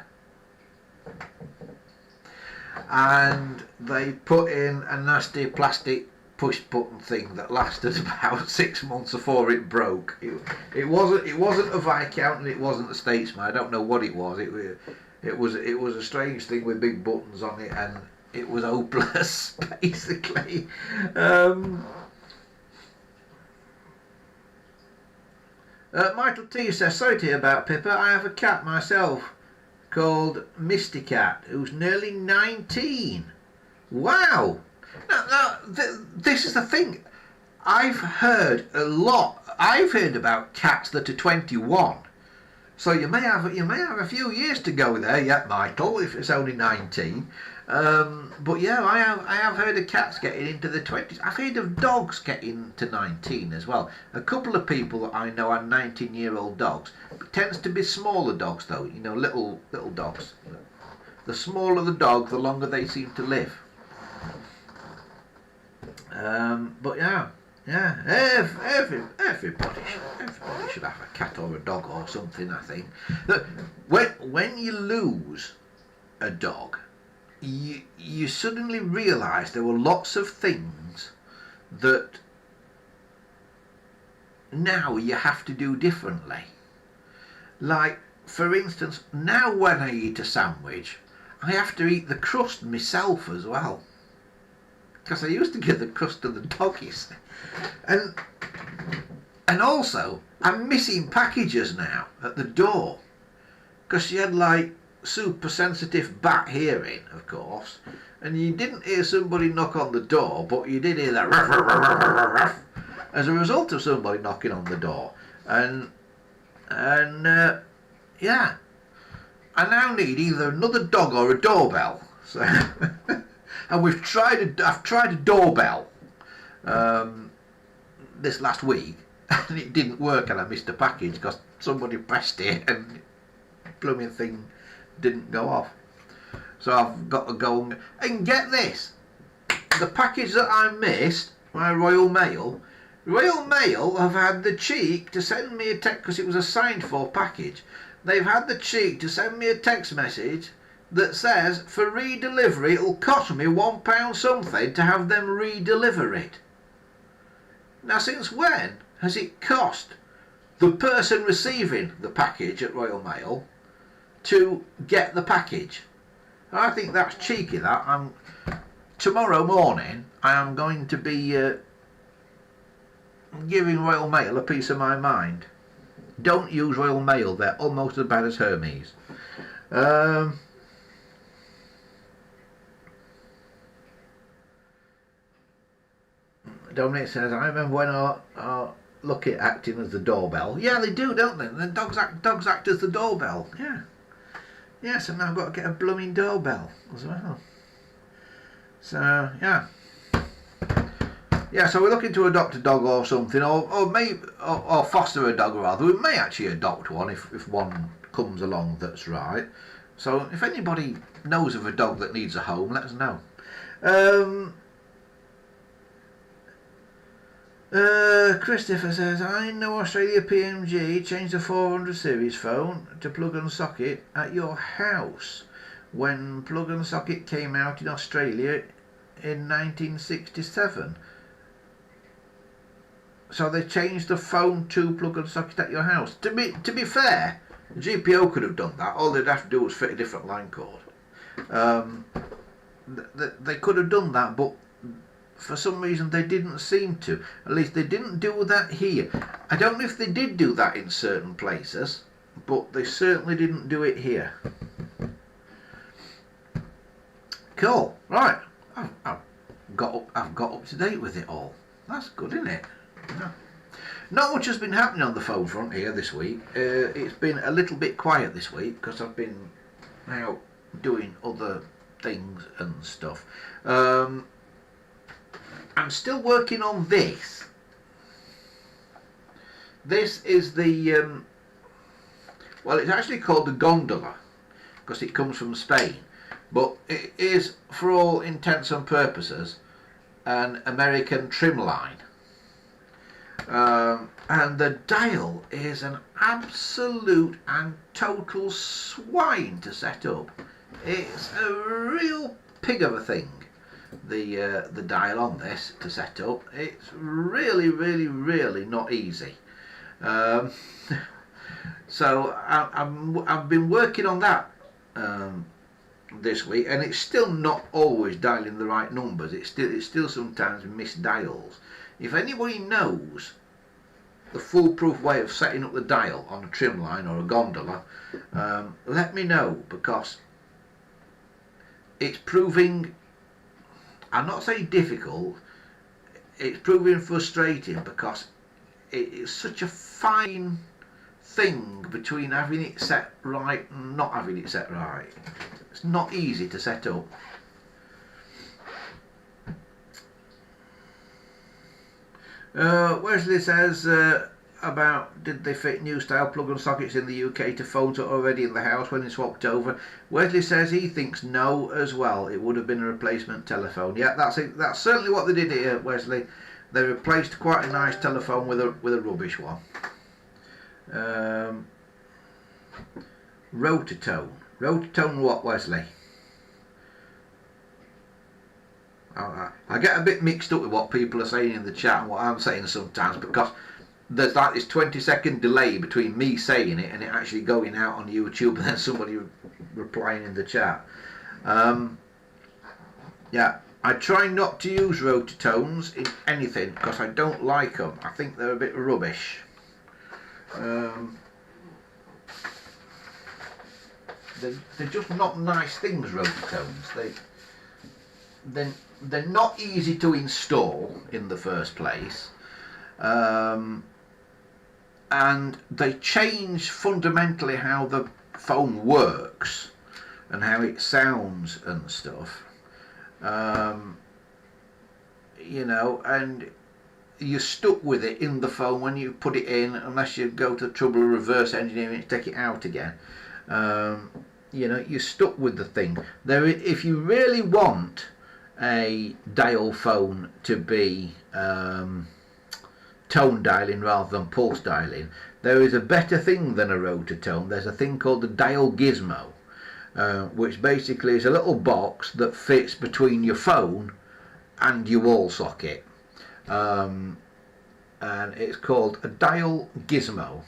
and they put in a nasty plastic push button thing that lasted about 6 months before it broke. It wasn't a Viscount and it wasn't a Statesman. I don't know what it was. It was a strange thing with big buttons on it, and it was hopeless basically. Michael T says, sorry to hear about Pippa. I have a cat myself called Misty Cat who's nearly 19. Wow. Now this is the thing. I've heard a lot. I've heard about cats that are 21. So you may have a few years to go there yet, Michael, if it's only 19. But yeah, I have heard of cats getting into the 20s. I've heard of dogs getting to 19 as well. A couple of people that I know are 19-year-old dogs. It tends to be smaller dogs though, you know, little dogs. The smaller the dog, the longer they seem to live. But yeah, everybody should have a cat or a dog or something, I think. When you lose a dog, you suddenly realise there were lots of things that now you have to do differently. Like, for instance, now when I eat a sandwich, I have to eat the crust myself as well. Because I used to give the crust to the doggies. And also, I'm missing packages now at the door. Because she had like super sensitive bat hearing, of course. And you didn't hear somebody knock on the door, but you did hear that ruff, ruff, ruff, ruff, ruff, ruff, as a result of somebody knocking on the door. And yeah. I now need either another dog or a doorbell. So and I've tried a doorbell this last week, and it didn't work, and I missed a package because somebody pressed it and the blooming thing didn't go off. So I've got to go and get this. The package that I missed, my Royal Mail have had the cheek to send me a text, because it was a signed for package. They've had the cheek to send me a text message that says for re-delivery it'll cost me £1 something to have them re-deliver it. Now, since when has it cost the person receiving the package at Royal Mail to get the package? I think that's cheeky, that. Tomorrow morning I am going to be giving Royal Mail a piece of my mind. Don't use Royal Mail, they're almost as bad as Hermes. Dominic says, I remember when our Lucky acting as the doorbell. Yeah, they do, don't they? The dogs act as the doorbell. Yeah. Yes, and now I've got to get a blooming doorbell as well. So, yeah. Yeah, so we're looking to adopt a dog or something, or foster a dog rather. We may actually adopt one if one comes along that's right. So if anybody knows of a dog that needs a home, let us know. Christopher says, I know Australia PMG changed the 400 series phone to plug and socket at your house when plug and socket came out in Australia in 1967. So they changed the phone to plug and socket at your house. To be fair, the GPO could have done that. All they'd have to do was fit a different line cord. They could have done that, but for some reason they didn't seem to. At least they didn't do that here. I don't know if they did do that in certain places, but they certainly didn't do it here. Cool. Right. I've got up to date with it all. That's good, isn't it? Yeah. Not much has been happening on the phone front here this week. It's been a little bit quiet this week because I've been out doing other things and stuff. I'm still working on this. This is the well, it's actually called the gondola because it comes from Spain, but it is, for all intents and purposes, an American trim line. And the dial is an absolute and total swine to set up. It's a real pig of a thing, the dial on this to set up. It's really not easy. So I've been working on that this week, and it's still not always dialing the right numbers. It's still sometimes misdials. If anybody knows the foolproof way of setting up the dial on a trim line or a gondola, let me know, because it's proving, I'm not saying difficult, it's proving frustrating, because it's such a fine thing between having it set right and not having it set right. It's not easy to set up. Wesley says about, did they fit new style plug-and sockets in the UK to phones already in the house when they swapped over? Wesley says he thinks no as well. It would have been a replacement telephone. Yeah, that's certainly what they did here, Wesley. They replaced quite a nice telephone with a rubbish one. Rotatone. Rotatone what, Wesley? I get a bit mixed up with what people are saying in the chat and what I'm saying sometimes, because there's like this 20-second delay between me saying it and it actually going out on YouTube and then somebody replying in the chat. Yeah, I try not to use rotatones in anything because I don't like them. I think they're a bit rubbish. They're just not nice things, rotatones. They're not easy to install in the first place, and they change fundamentally how the phone works and how it sounds and stuff. You know, and you're stuck with it in the phone when you put it in, unless you go to the trouble of reverse engineering to take it out again. You know, you're stuck with the thing. If you really want a dial phone to be tone dialing rather than pulse dialing, there is a better thing than a rotatone. There's a thing called the Dial Gizmo, which basically is a little box that fits between your phone and your wall socket, and it's called a Dial Gizmo.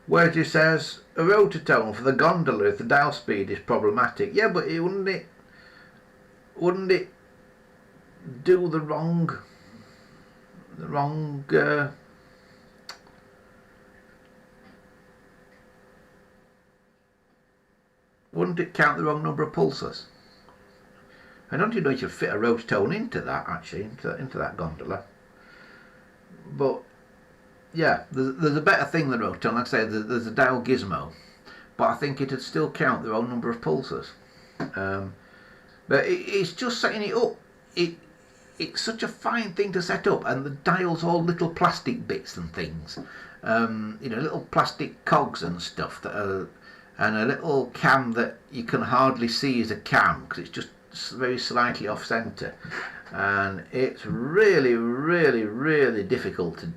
Wedgie says a rotatone for the gondola if the dial speed is problematic. Yeah, but wouldn't it do the wrong wouldn't it count the wrong number of pulses? I don't even know if you should fit a rotatone into that, actually, into that gondola. But yeah, there's a better thing than rotatone. Like I say, there's a Dial Gizmo, but I think it'd still count the wrong number of pulses. But it's just setting it up. It's such a fine thing to set up, and the dial's all little plastic bits and things. You know, little plastic cogs and stuff that are, and a little cam that you can hardly see as a cam because it's just very slightly off centre, and it's really, really, really difficult to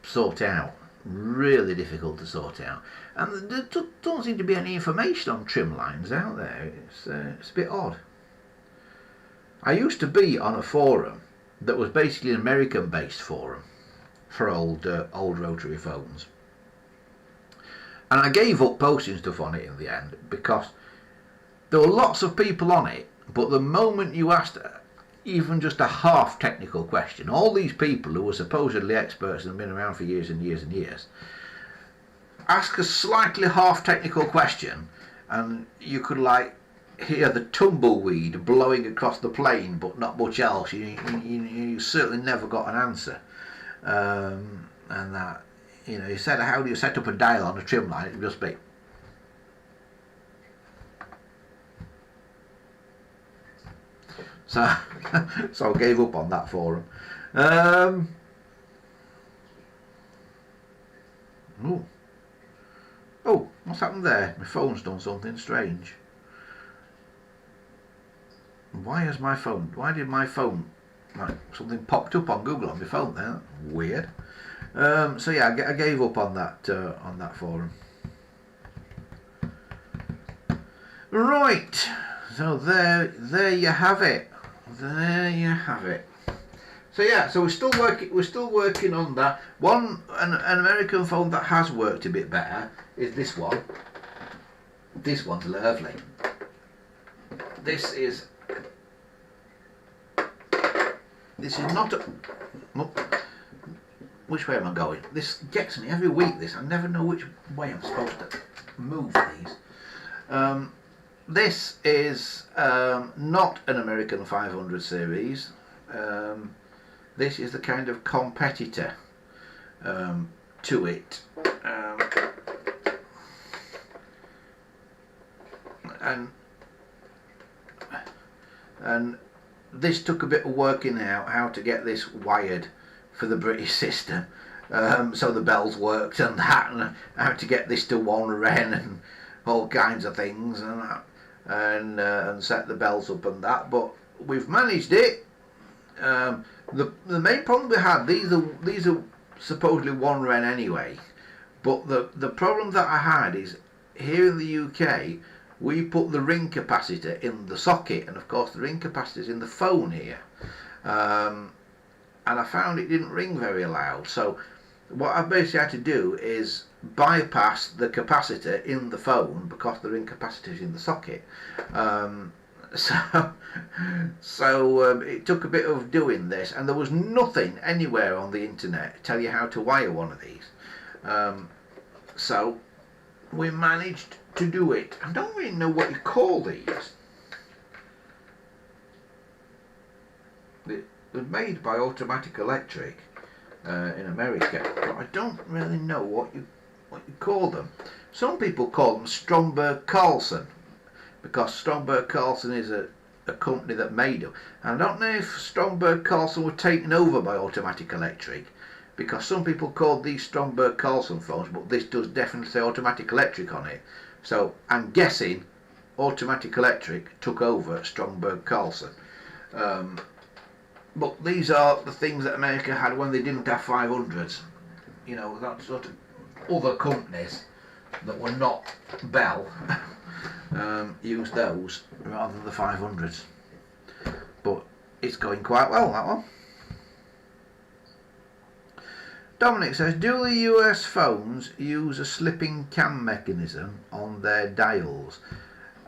sort out. Really difficult to sort out, and there don't seem to be any information on trim lines out there. It's a bit odd. I used to be on a forum that was basically an American-based forum for old rotary phones, and I gave up posting stuff on it in the end because there were lots of people on it, but the moment you asked even just a half technical question, all these people who were supposedly experts and been around for years and years and years, ask a slightly half technical question and you could like hear the tumbleweed blowing across the plain but not much else. You certainly never got an answer. And that, you know, you said, how do you set up a dial on a trim line? It would just be so so I gave up on that forum. Oh, what's happened there? My phone's done something strange. Why did my phone, like, something popped up on Google on my phone there? Weird. So yeah, I gave up on that forum. Right, so there you have it. There you have it. So yeah, so we're still working on that. An American phone that has worked a bit better is this one. This one's lovely. This is not a, oh, which way am I going? This gets me every week, this. I never know which way I'm supposed to move these. This is not an American 500 series. This is the kind of competitor to it. And this took a bit of working out how to get this wired for the British system, so the bells worked and that, and how to get this to 1 ren and all kinds of things, and set the bells up and that. But we've managed it. The main problem we had, these are supposedly 1 ren anyway, but the problem that I had is here in the UK we put the ring capacitor in the socket, and of course the ring capacitor is in the phone here, and I found it didn't ring very loud. So what I basically had to do is bypass the capacitor in the phone because the ring capacitor is in the socket. So it took a bit of doing this, and there was nothing anywhere on the internet to tell you how to wire one of these. So we managed to do it. I don't really know what you call these. They're made by Automatic Electric in America, but I don't really know what you call them. Some people call them Stromberg Carlson, because Stromberg Carlson is a company that made them. And I don't know if Stromberg Carlson were taken over by Automatic Electric, because some people called these Stromberg Carlson phones, but this does definitely say Automatic Electric on it. So I'm guessing Automatic Electric took over Stromberg Carlson. But these are the things that America had when they didn't have 500s. You know, that sort of other companies that were not Bell used those rather than the 500s. But it's going quite well, that one. Dominic says, do the US phones use a slipping cam mechanism on their dials?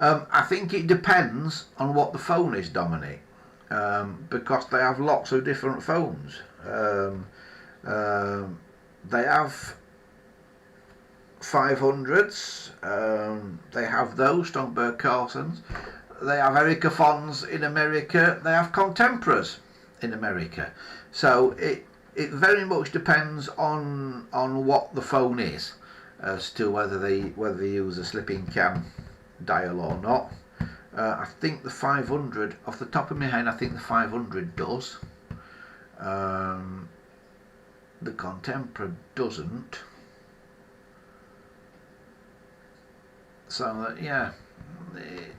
I think it depends on what the phone is, Dominic, because they have lots of different phones. They have 500s, they have those, Stromberg Carlsons, they have Ericafons in America, they have Contemporaries in America. So it very much depends on what the phone is as to whether they use a slipping cam dial or not. I think the 500, off the top of my head, I think the 500 does. The Contemporary doesn't. So yeah,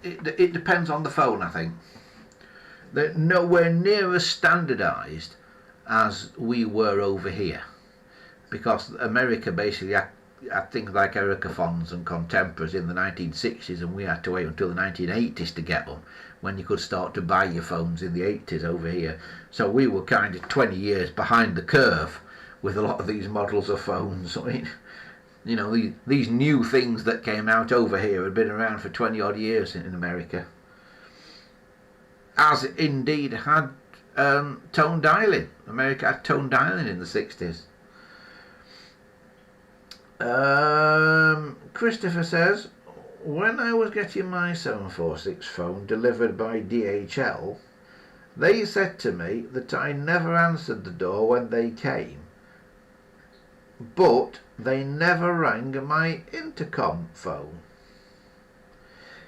it depends on the phone, I think. They're nowhere near as standardised as we were over here, because America basically had things like Ericafons and Contemporaries in the 1960s, and we had to wait until the 1980s to get them, when you could start to buy your phones in the 80s over here. So we were kind of 20 years behind the curve with a lot of these models of phones. I mean, you know, these new things that came out over here had been around for 20 odd years in America, as indeed had tone dialing. America had tone dialing in the 60s. Christopher says, when I was getting my 746 phone delivered by DHL, they said to me that I never answered the door when they came, but they never rang my intercom phone.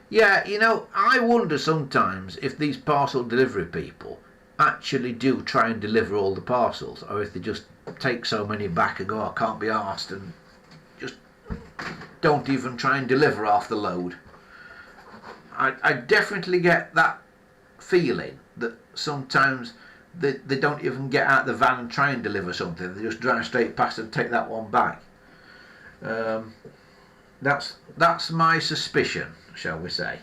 Yeah, you know, I wonder sometimes if these parcel delivery people actually do try and deliver all the parcels, or if they just take so many back and go, I can't be arsed, and just don't even try and deliver half the load. I definitely get that feeling that sometimes they don't even get out the van and try and deliver something. They just drive straight past and take that one back. That's my suspicion, shall we say,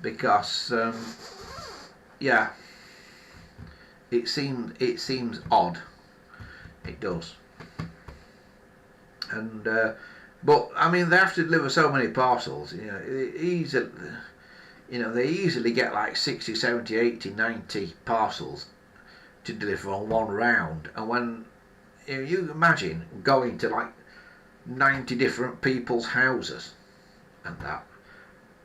because yeah, it seems odd. It does. And but I mean, they have to deliver so many parcels. They easily get like 60, 70, 80, 90 parcels to deliver on one round. And when you imagine going to like 90 different people's houses and that,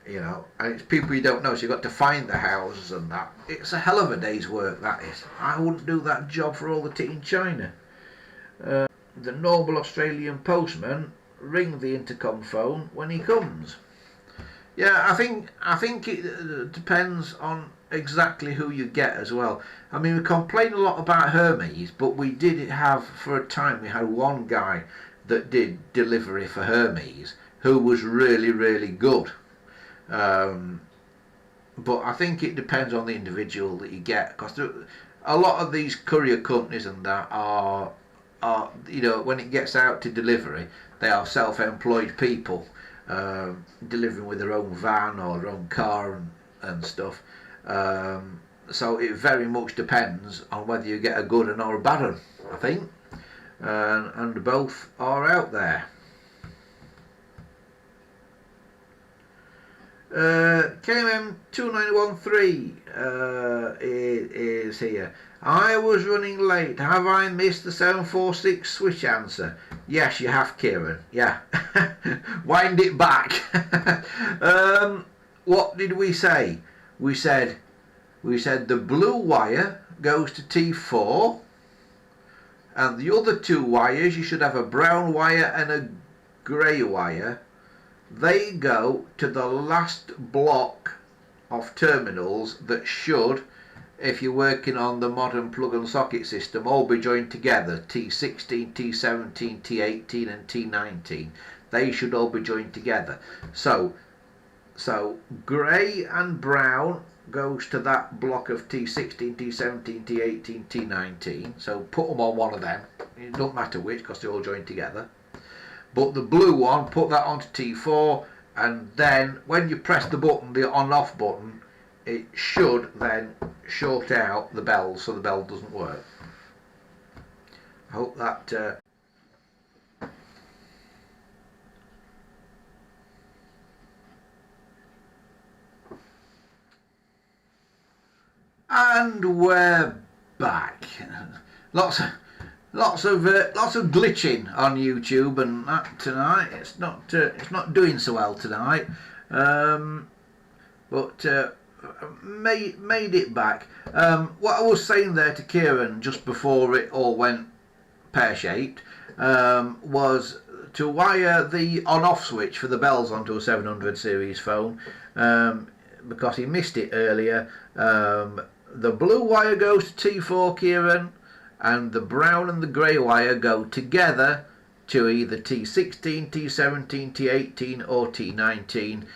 and it's people you don't know, so you've got to find the houses and that. It's a hell of a day's work, that is. I wouldn't do that job for all the tea in China. The noble Australian postman, ring the intercom phone when he comes. Yeah, I think it depends on exactly who you get as well. I mean, we complain a lot about Hermes, but we did have, for a time, we had one guy that did delivery for Hermes who was really, really good. But I think it depends on the individual that you get, because a lot of these courier companies and that are when it gets out to delivery, they are self-employed people, delivering with their own van or their own car and stuff. So it very much depends on whether you get a good one or a bad one, I think. And both are out there. KMM 2913 is here. I was running late. Have I missed the 746 switch answer? Yes, you have, Kieran. Yeah. Wind it back. What did we say? We said the blue wire goes to T4, and the other two wires, you should have a brown wire and a grey wire. They go to the last block of terminals that should, if you're working on the modern plug and socket system, all be joined together. T16, T17, T18 and T19. They should all be joined together. So grey and brown goes to that block of T16, T17, T18, T19. So put them on one of them. It don't matter which, because they're all joined together. But the blue one, put that onto T4, and then when you press the button, the on-off button, it should then short out the bell so the bell doesn't work. I hope that... And we're back. Lots of glitching on YouTube and that tonight. It's not doing so well tonight, but made it back. What I was saying there to Kieran just before it all went pear-shaped was to wire the on-off switch for the bells onto a 700 series phone, because he missed it earlier. The blue wire goes to T4, Kieran, and the brown and the grey wire go together to either T16, T17, T18 or T19.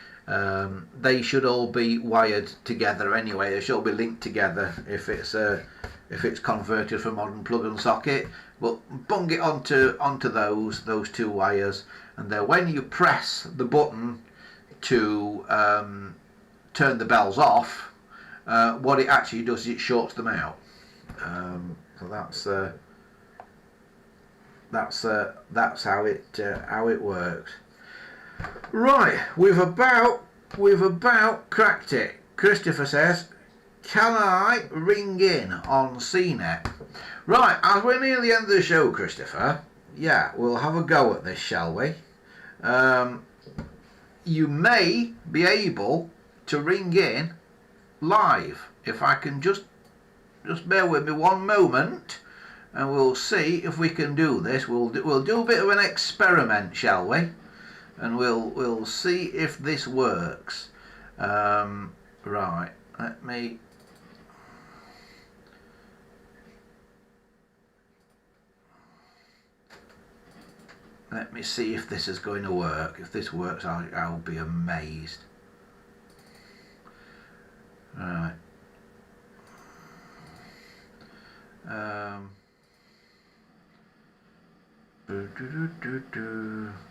They should all be wired together anyway. They should all be linked together if it's converted from modern plug and socket. But bung it onto those two wires, and then when you press the button to turn the bells off, what it actually does is it shorts them out. So that's how it works. Right, we've about cracked it. Christopher says, can I ring in on CNET? Right, as we're near the end of the show, Christopher, yeah, we'll have a go at this, shall we? You may be able to ring in live. If I can just bear with me one moment, and we'll see if we can do this. We'll do a bit of an experiment, shall we? And we'll see if this works. Right, let me see if this is going to work. If this works, I'll be amazed. Right.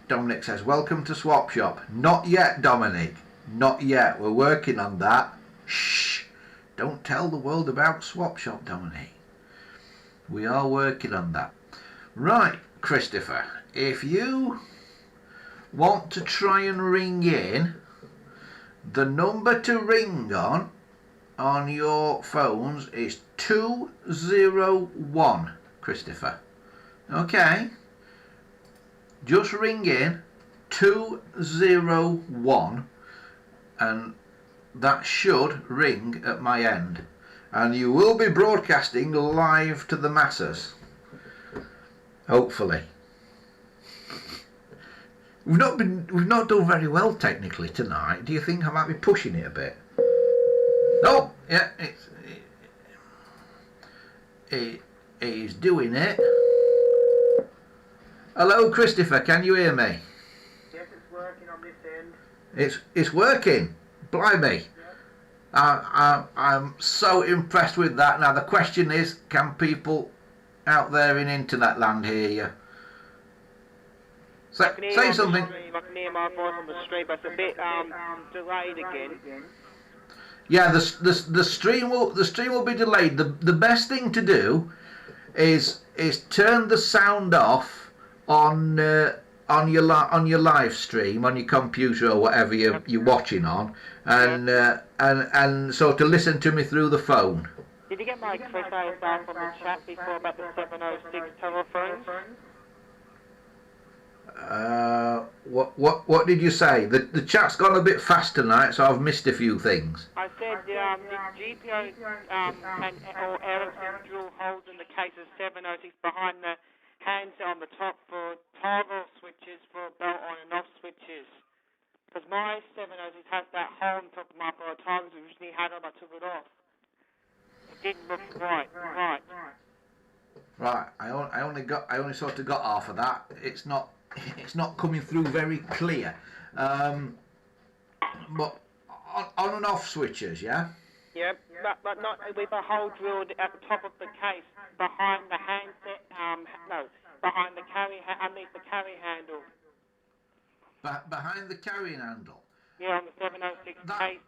Dominic says, welcome to Swap Shop. Not yet, Dominic. Not yet. We're working on that. Shh. Don't tell the world about Swap Shop, Dominic. We are working on that. Right, Christopher, if you want to try and ring in, the number to ring on your phones is 201, Christopher. Okay? Just ring in 201 and that should ring at my end. And you will be broadcasting live to the masses. Hopefully. We've not done very well technically tonight. Do you think I might be pushing it a bit? No, yeah, it is doing it. Hello, Christopher. Can you hear me? Yes, it's working on this end. It's working. Blimey. I'm so impressed with that. Now the question is, can people out there in internet land hear you? Say something. I can hear my voice on the stream, but it's a bit delayed again. Yeah, the stream will be delayed. The best thing to do is turn the sound off on your live stream on your computer or whatever you're watching on, and so to listen to me through the phone. Did you get my question I asked on the chat before about the 706 telephones? What did you say? The chat's gone a bit fast tonight, so I've missed a few things. I said the GPO or Ericsson dual holes in the case of 706 behind the handset on the top for toggle switches for belt on and off switches. Because my 706 has that hole on top of my toggle switch, which had on, I took it off. It didn't look right. Right. I only sort of got half of that. It's not coming through very clear. But on and off switches, yeah? Yep, but not with a hole drilled at the top of the case, behind the handset, behind the underneath the carry handle. Behind the carrying handle? Yeah, on the 706 case.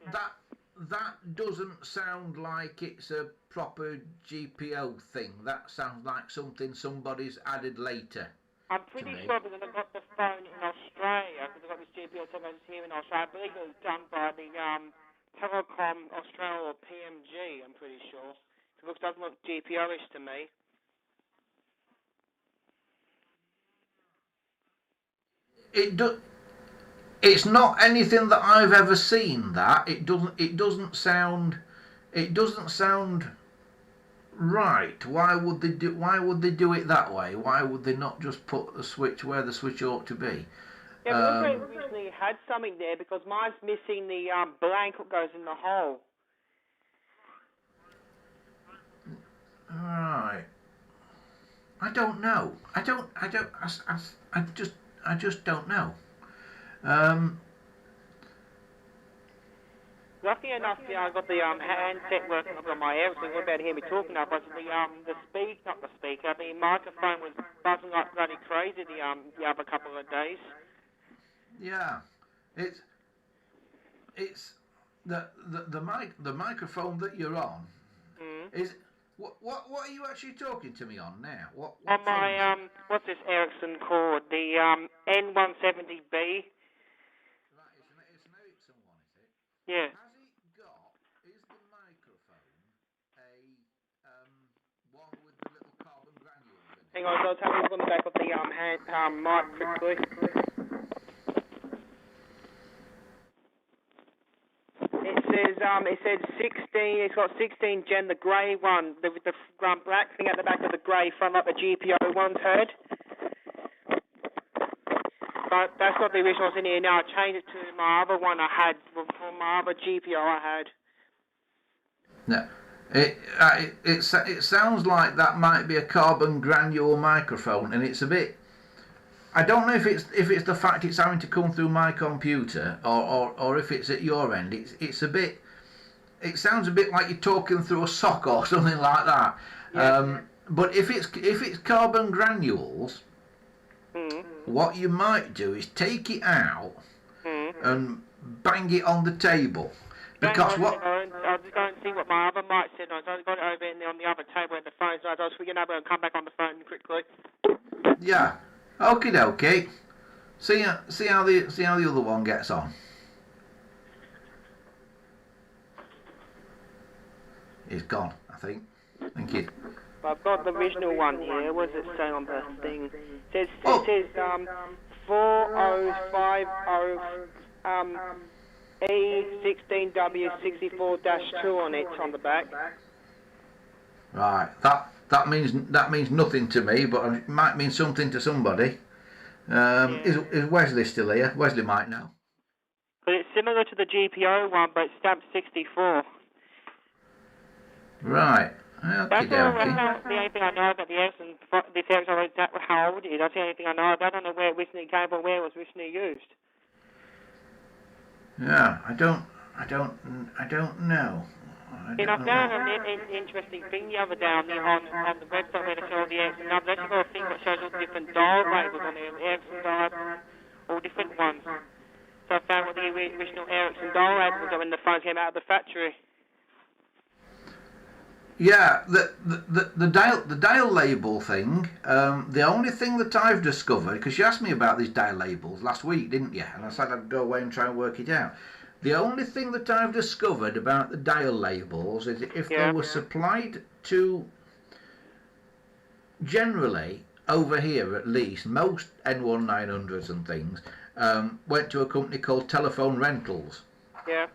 That doesn't sound like it's a proper GPO thing. That sounds like something somebody's added later. I'm pretty sure because I got the phone in Australia, because I got this GPO 706 here in Australia. I believe it was done by the Telecom Australia or PMG, I'm pretty sure. It doesn't look GPO-ish to me. It's not anything that I've ever seen. That it doesn't sound right. Why would they do it that way? Why would they not just put the switch where the switch ought to be? Yeah, but we originally had something there because mine's missing the blank that goes in the hole. Right. I don't know. I just don't know. Lucky enough, I got the handset working on my Ericsson. What about hear me talking now? But the microphone was buzzing like bloody crazy the other couple of days. Yeah, it's the microphone that you're on is what are you actually talking to me on now? What on my what's this Ericsson called? The N170B. Right, it's an Ericsson one, is it? Yeah. Is the microphone a one with the little carbon granules in it? Hang on, I'll have a look on the back of the mic quickly. It says 16. It's got 16 Gen, the grey one, with the black thing at the back of the grey front, like the GPO one's heard. But that's not the original in here now. I changed it to my other one I had from my other GPO I had. No, it sounds like that might be a carbon granule microphone, and it's a bit. I don't know if it's the fact it's having to come through my computer or if it's at your end. It's a bit. It sounds a bit like you're talking through a sock or something like that. Yeah. But if it's carbon granules, what you might do is take it out and bang it on the table, Because what? I'll just go and see what my other mic said. I got it over in there on the other table in the phone, so I was figuring out and come back on the phone quickly. Yeah. Okie dokie. See how the other one gets on. He's gone, I think. Thank you. I've got the original one here. What does it say on the thing? It says 4050 E16W64-2 on it on the back. Right. That means nothing to me, but it might mean something to somebody. Is Wesley still here? Wesley might know. But it's similar to the GPO one, but it's stamped 64. Right. That's the only thing I know about the Ericsson. This Ericsson, how old it is. That's the only thing I know about. I don't know where it originally came from, where it was originally used. Yeah, I don't know. I found an interesting thing the other day on the website where they show all the Ericsson numbers. They actually got a thing that shows all the different dial labels on there, Ericsson dial, all different ones. So I found what the original Ericsson dial labels are when the phone came out of the factory. Yeah, the dial label thing. The only thing that I've discovered, because you asked me about these dial labels last week, didn't you? And I said I'd go away and try and work it out. The only thing that I've discovered about the dial labels is if they were supplied to, generally over here at least, most N1900s and things went to a company called Telephone Rentals. Yeah.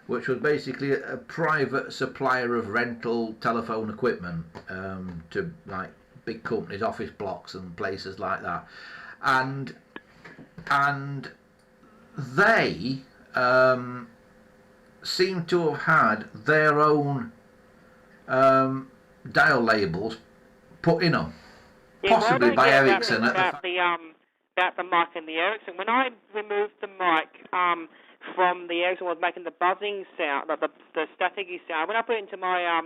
Which was basically a private supplier of rental telephone equipment to like big companies, office blocks and places like that, and they seem to have had their own dial labels put in them, possibly by Ericsson about the mic and the Ericsson. When I removed the mic from the Ericsson, was making the buzzing sound, the staticky sound. When I put it into my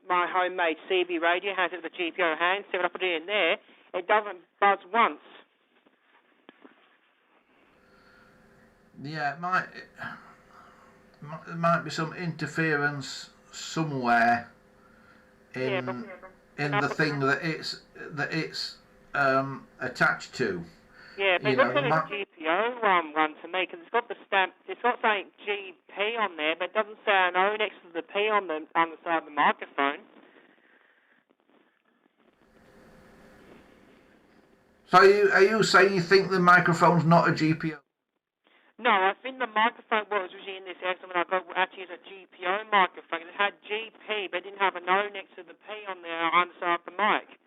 my homemade CB radio handset with the GPO handset, when I put it in there, it doesn't buzz once. Yeah, it might be some interference somewhere in the thing that it's attached to. Yeah, but it looks like a GPO one to me, because it's got the stamp, it's got saying GP on there, but it doesn't say an O next to the P on the side of the microphone. So are you saying you think the microphone's not a GPO? No, I think the microphone was usually in this Ericsson when I got actually as a GPO microphone. It had GP, but it didn't have an O next to the P on the underside of the mic.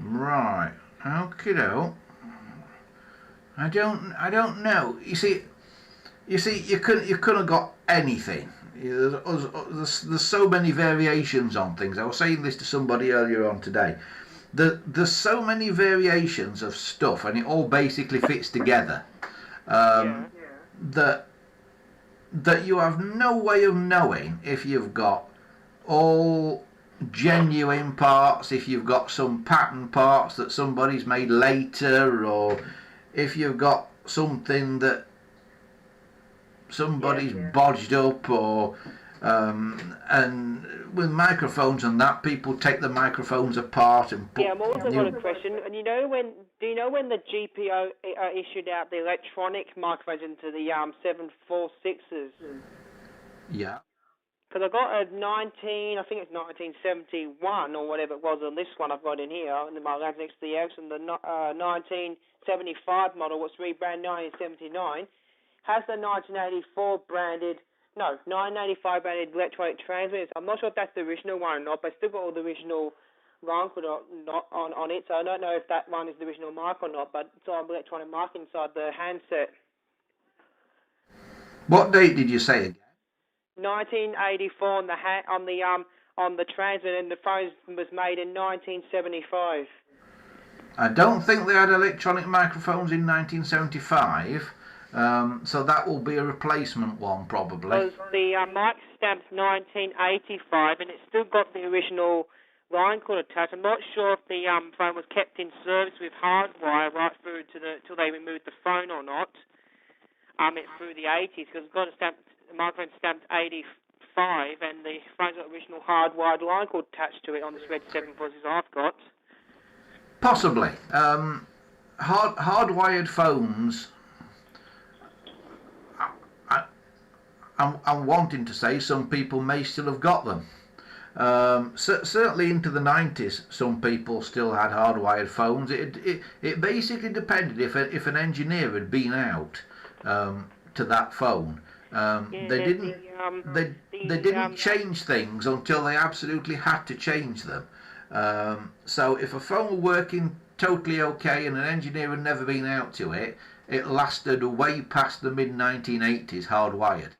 Right. Okay, though. I don't know. You see, you couldn't have got anything. There's so many variations on things. I was saying this to somebody earlier on today. There's so many variations of stuff, and it all basically fits together. That you have no way of knowing if you've got all genuine parts, if you've got some pattern parts that somebody's made later, or if you've got something that somebody's bodged up, or and with microphones and that, people take the microphones apart and put. I'm also got a question. And do you know when the GPO issued out the electronic microphones into the 746s? Yeah. Because I got a 1971 or whatever it was on this one I've got in here, and my lab's next to the Ericsson, the 1975 model, what's rebranded 1979, has the 1985 branded electronic transmitters. I'm not sure if that's the original one or not, but it's still got all the original line code on it, so I don't know if that one is the original mic or not, but it's all electronic mic inside the handset. What date did you say again? 1984 on the transmitter, and the phone was made in 1975. I don't think they had electronic microphones in 1975, so that will be a replacement one probably. Because the mic stamp's 1985, and it's still got the original line cord attached. I'm not sure if the phone was kept in service with hardwire right through till they removed the phone or not. it through the 80s, because it's got a stamp, the microphone stamped 85, and the phone's got original hardwired line cord attached to it on this Red 7 voices I've got. Possibly. Hardwired phones. I'm wanting to say some people may still have got them. Certainly into the 90s, some people still had hardwired phones. It basically depended if an engineer had been out to that phone. They didn't change things until they absolutely had to change them. So if a phone were working totally okay and an engineer had never been out to it, it lasted way past the mid-1980s hardwired.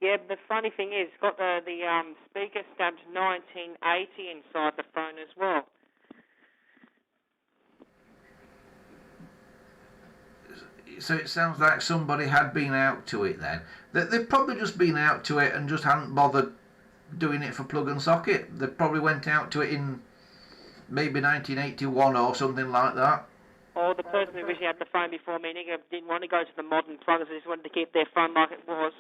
Yeah, but the funny thing is, it's got the speaker stamped 1980 inside the phone as well. So it sounds like somebody had been out to it then. They've probably just been out to it and just hadn't bothered doing it for plug and socket. They probably went out to it in maybe 1981 or something like that. Or the person who originally had the phone before me didn't want to go to the modern pluggers, they just wanted to keep their phone like it was.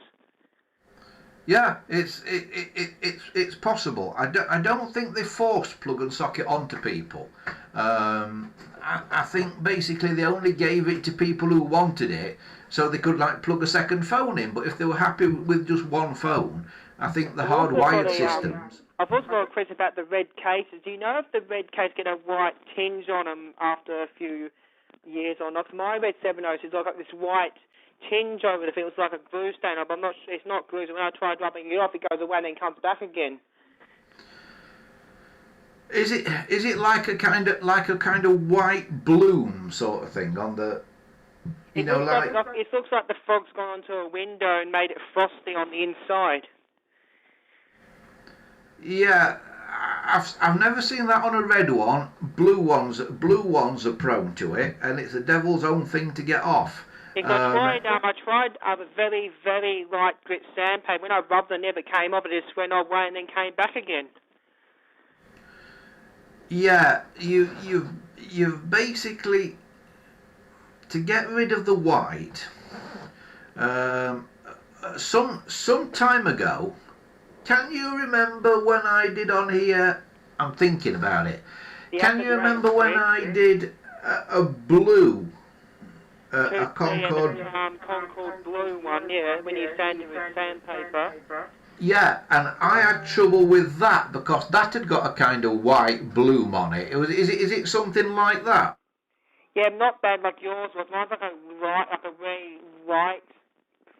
Yeah, it's possible. I don't think they forced plug and socket onto people. I think basically they only gave it to people who wanted it, so they could like plug a second phone in. But if they were happy with just one phone, I think the hardwired systems. I've also got a question about the red cases. Do you know if the red case get a white tinge on them after a few years or not? 'Cause my Red 7.0 has got this white tinge over the thing. It's like a glue stain, but I'm not sure. It's not glue. So when I try rubbing it off, it goes away and then comes back again. Is it like a kind of white bloom sort of thing on the? It looks like the fog's gone onto a window and made it frosty on the inside. Yeah, I've never seen that on a red one. Blue ones are prone to it, and it's the devil's own thing to get off. Because I tried a very, very light grit sandpaper. When I rubbed it, it never came off. It just went away and then came back again. Yeah, you've basically, to get rid of the white. Some time ago, can you remember when I did on here? I'm thinking about it. Can you remember when I did a blue? A Concord. Concord blue one, yeah, when you sanded with sandpaper. Yeah, and I had trouble with that because that had got a kind of white bloom on it. Is it something like that? Yeah, not bad like yours was. Mine's like a very white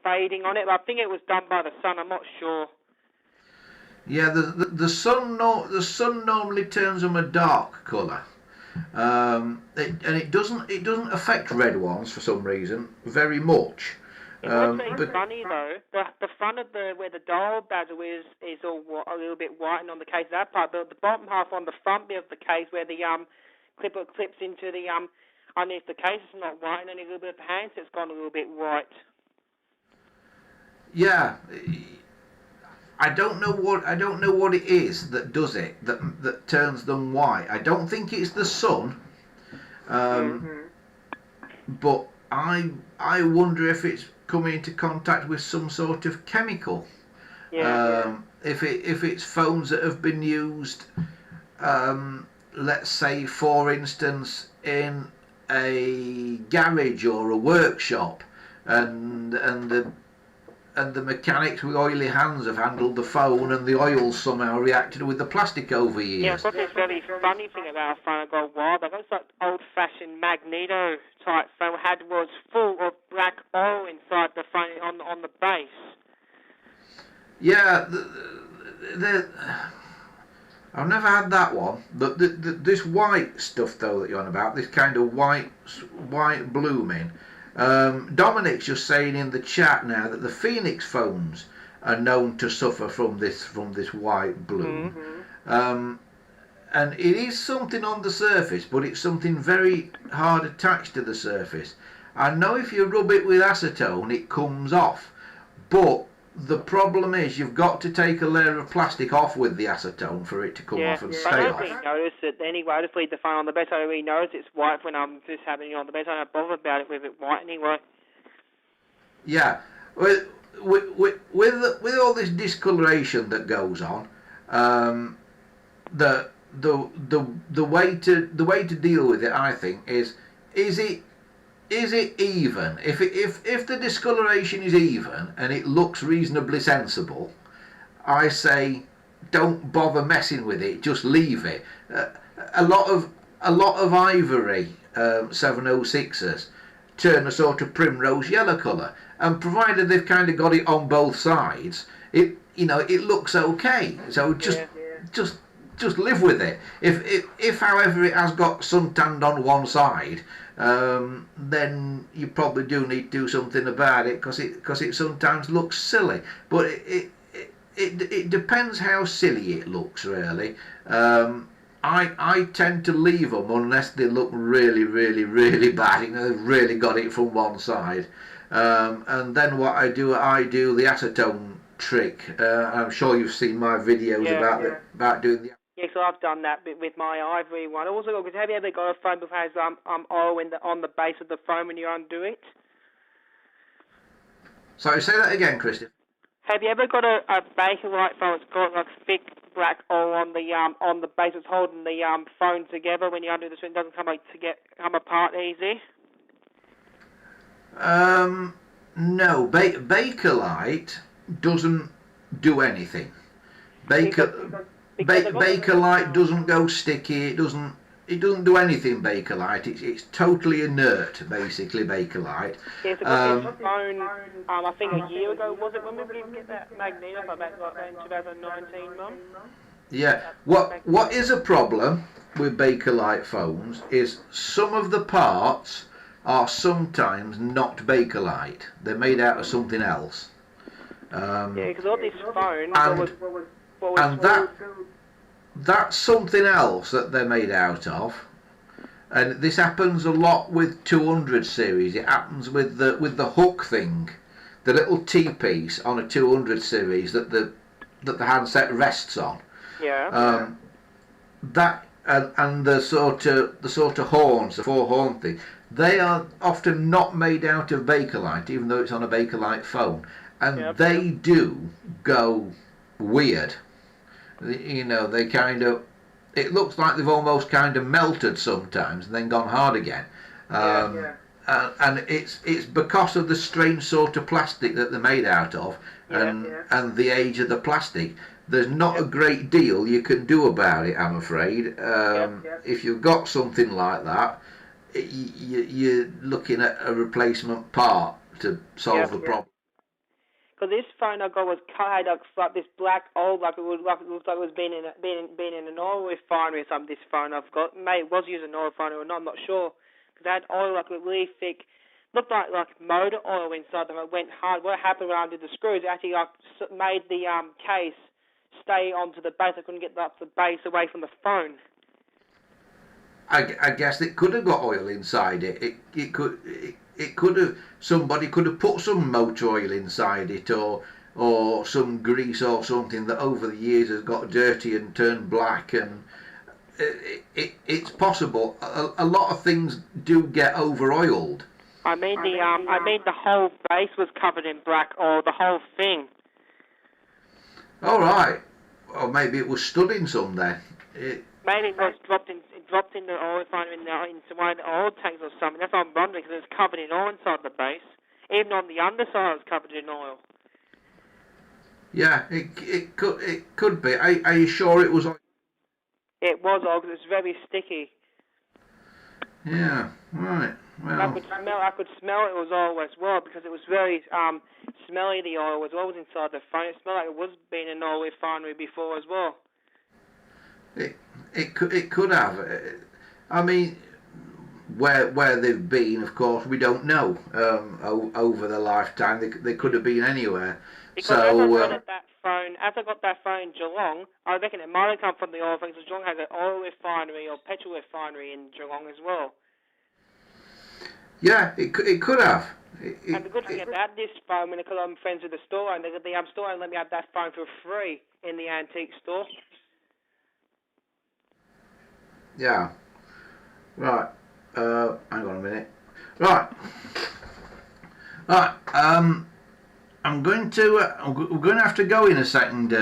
fading on it. But I think it was done by the sun. I'm not sure. Yeah, the sun normally turns them a dark colour. And it doesn't affect red ones for some reason very much. It's actually funny though. The front of where the dial bezel is all a little bit white, and on the case that part, but the bottom half on the front bit of the case where the clipper clips into the underneath the case is not white, and then a little bit of the handset's gone a little bit white. Yeah. I don't know what it is that does it, that turns them white. I don't think it's the sun, but I wonder if it's coming into contact with some sort of chemical. If it's phones that have been used, let's say for instance in a garage or a workshop, and the mechanics with oily hands have handled the phone, and the oil somehow reacted with the plastic over years. Yeah, I've got this very funny thing about a phone I got wild. I got this old-fashioned magneto type phone was full of black oil inside the phone on the base. Yeah, I've never had that one, but this white stuff though that you're on about, this kind of white blooming. Dominic's just saying in the chat now that the Phoenix phones are known to suffer from this white bloom. And it is something on the surface, but it's something very hard attached to the surface. I know if you rub it with acetone it comes off, but the problem is you've got to take a layer of plastic off with the acetone for it to come off and stay off. I don't really notice it anyway. I just leave the phone on the bed. I don't really notice it's white when I'm just having it on the bed. I don't bother about it with it white anyway. Yeah, with all this discoloration that goes on, um, the way to deal with it, I think, is it is it even? If the discoloration is even and it looks reasonably sensible, I say don't bother messing with it. Just leave it. A lot of ivory 706s turn a sort of primrose yellow colour, and provided they've kind of got it on both sides, it looks okay. So just just live with it. If however it has got suntanned on one side, then you probably do need to do something about it because it sometimes looks silly. But it depends how silly it looks, really. I tend to leave them unless they look really, really, really bad. They've really got it from one side. And then what I do the acetone trick. I'm sure you've seen my videos about doing the. Yeah, so I've done that with my ivory one. Also, because have you ever got a phone that has oil on the base of the phone when you undo it? Sorry, say that again, Christian. Have you ever got a Bakelite phone that's got like thick black oil on the base that's holding the phone together when you undo the screen? It doesn't come apart easy. No, Bakelite doesn't do anything. Bakelite doesn't go sticky. It doesn't do anything. Bakelite. It's totally inert, basically. Bakelite. Yeah, so got this phone. I think a year ago was it when we did get that magnet off about in 2019, Mum? Yeah. What is a problem with Bakelite phones is some of the parts are sometimes not Bakelite. They're made out of something else. Yeah, because all this phone. And that's something else that they're made out of, and this happens a lot with 200 series. It happens with the hook thing, the little T-piece on a 200 series that the handset rests on. Yeah. That and the sort of horns, the four horn thing, they are often not made out of Bakelite, even though it's on a Bakelite phone, and they do go weird. They kind of, it looks like they've almost kind of melted sometimes and then gone hard again. And it's because of the strange sort of plastic that they're made out of, and the age of the plastic. There's not a great deal you can do about it, I'm afraid. If you've got something like that, you're looking at a replacement part to solve the problem. Because this phone I got had like this black oil, like it looks like it was being in an oil refinery or something. This phone I've got, it was using an oil refinery or not, I'm not sure. Because it had oil like really thick, looked like motor oil inside them. It went hard. What happened when I undid the screws? It actually made the case stay onto the base. I couldn't get the base away from the phone. I guess it could have got oil inside it. It could have, somebody could have put some motor oil inside it, or some grease or something that over the years has got dirty and turned black, and it's possible. A lot of things do get over oiled. I mean the whole base was covered in black oil, the whole thing. All right. Or maybe it was stood in some then. Maybe it was dropped in the oil refinery into one of the oil tanks or something. That's what I'm wondering, because it's covered in oil inside the base. Even on the underside, it's covered in oil. Yeah, it could be. Are you sure it was oil? It was oil, because it's very sticky. Yeah, right. Well, I could smell it was oil as well, because it was very smelly. The oil was always inside the phone. It smelled like it was being an oil refinery before as well. It could have. I mean, where they've been, of course, we don't know. Over the lifetime, they could have been anywhere. Because as I got that phone in Geelong, I reckon it might have come from the oil thing, because Geelong has an oil refinery or petrol refinery in Geelong as well. Yeah, it could have. And the good thing about this phone, because I'm friends with the store, and the store and let me have that phone for free in the antique store. Yeah. Right. Hang on a minute. Right. Right. We're going to have to go in a second,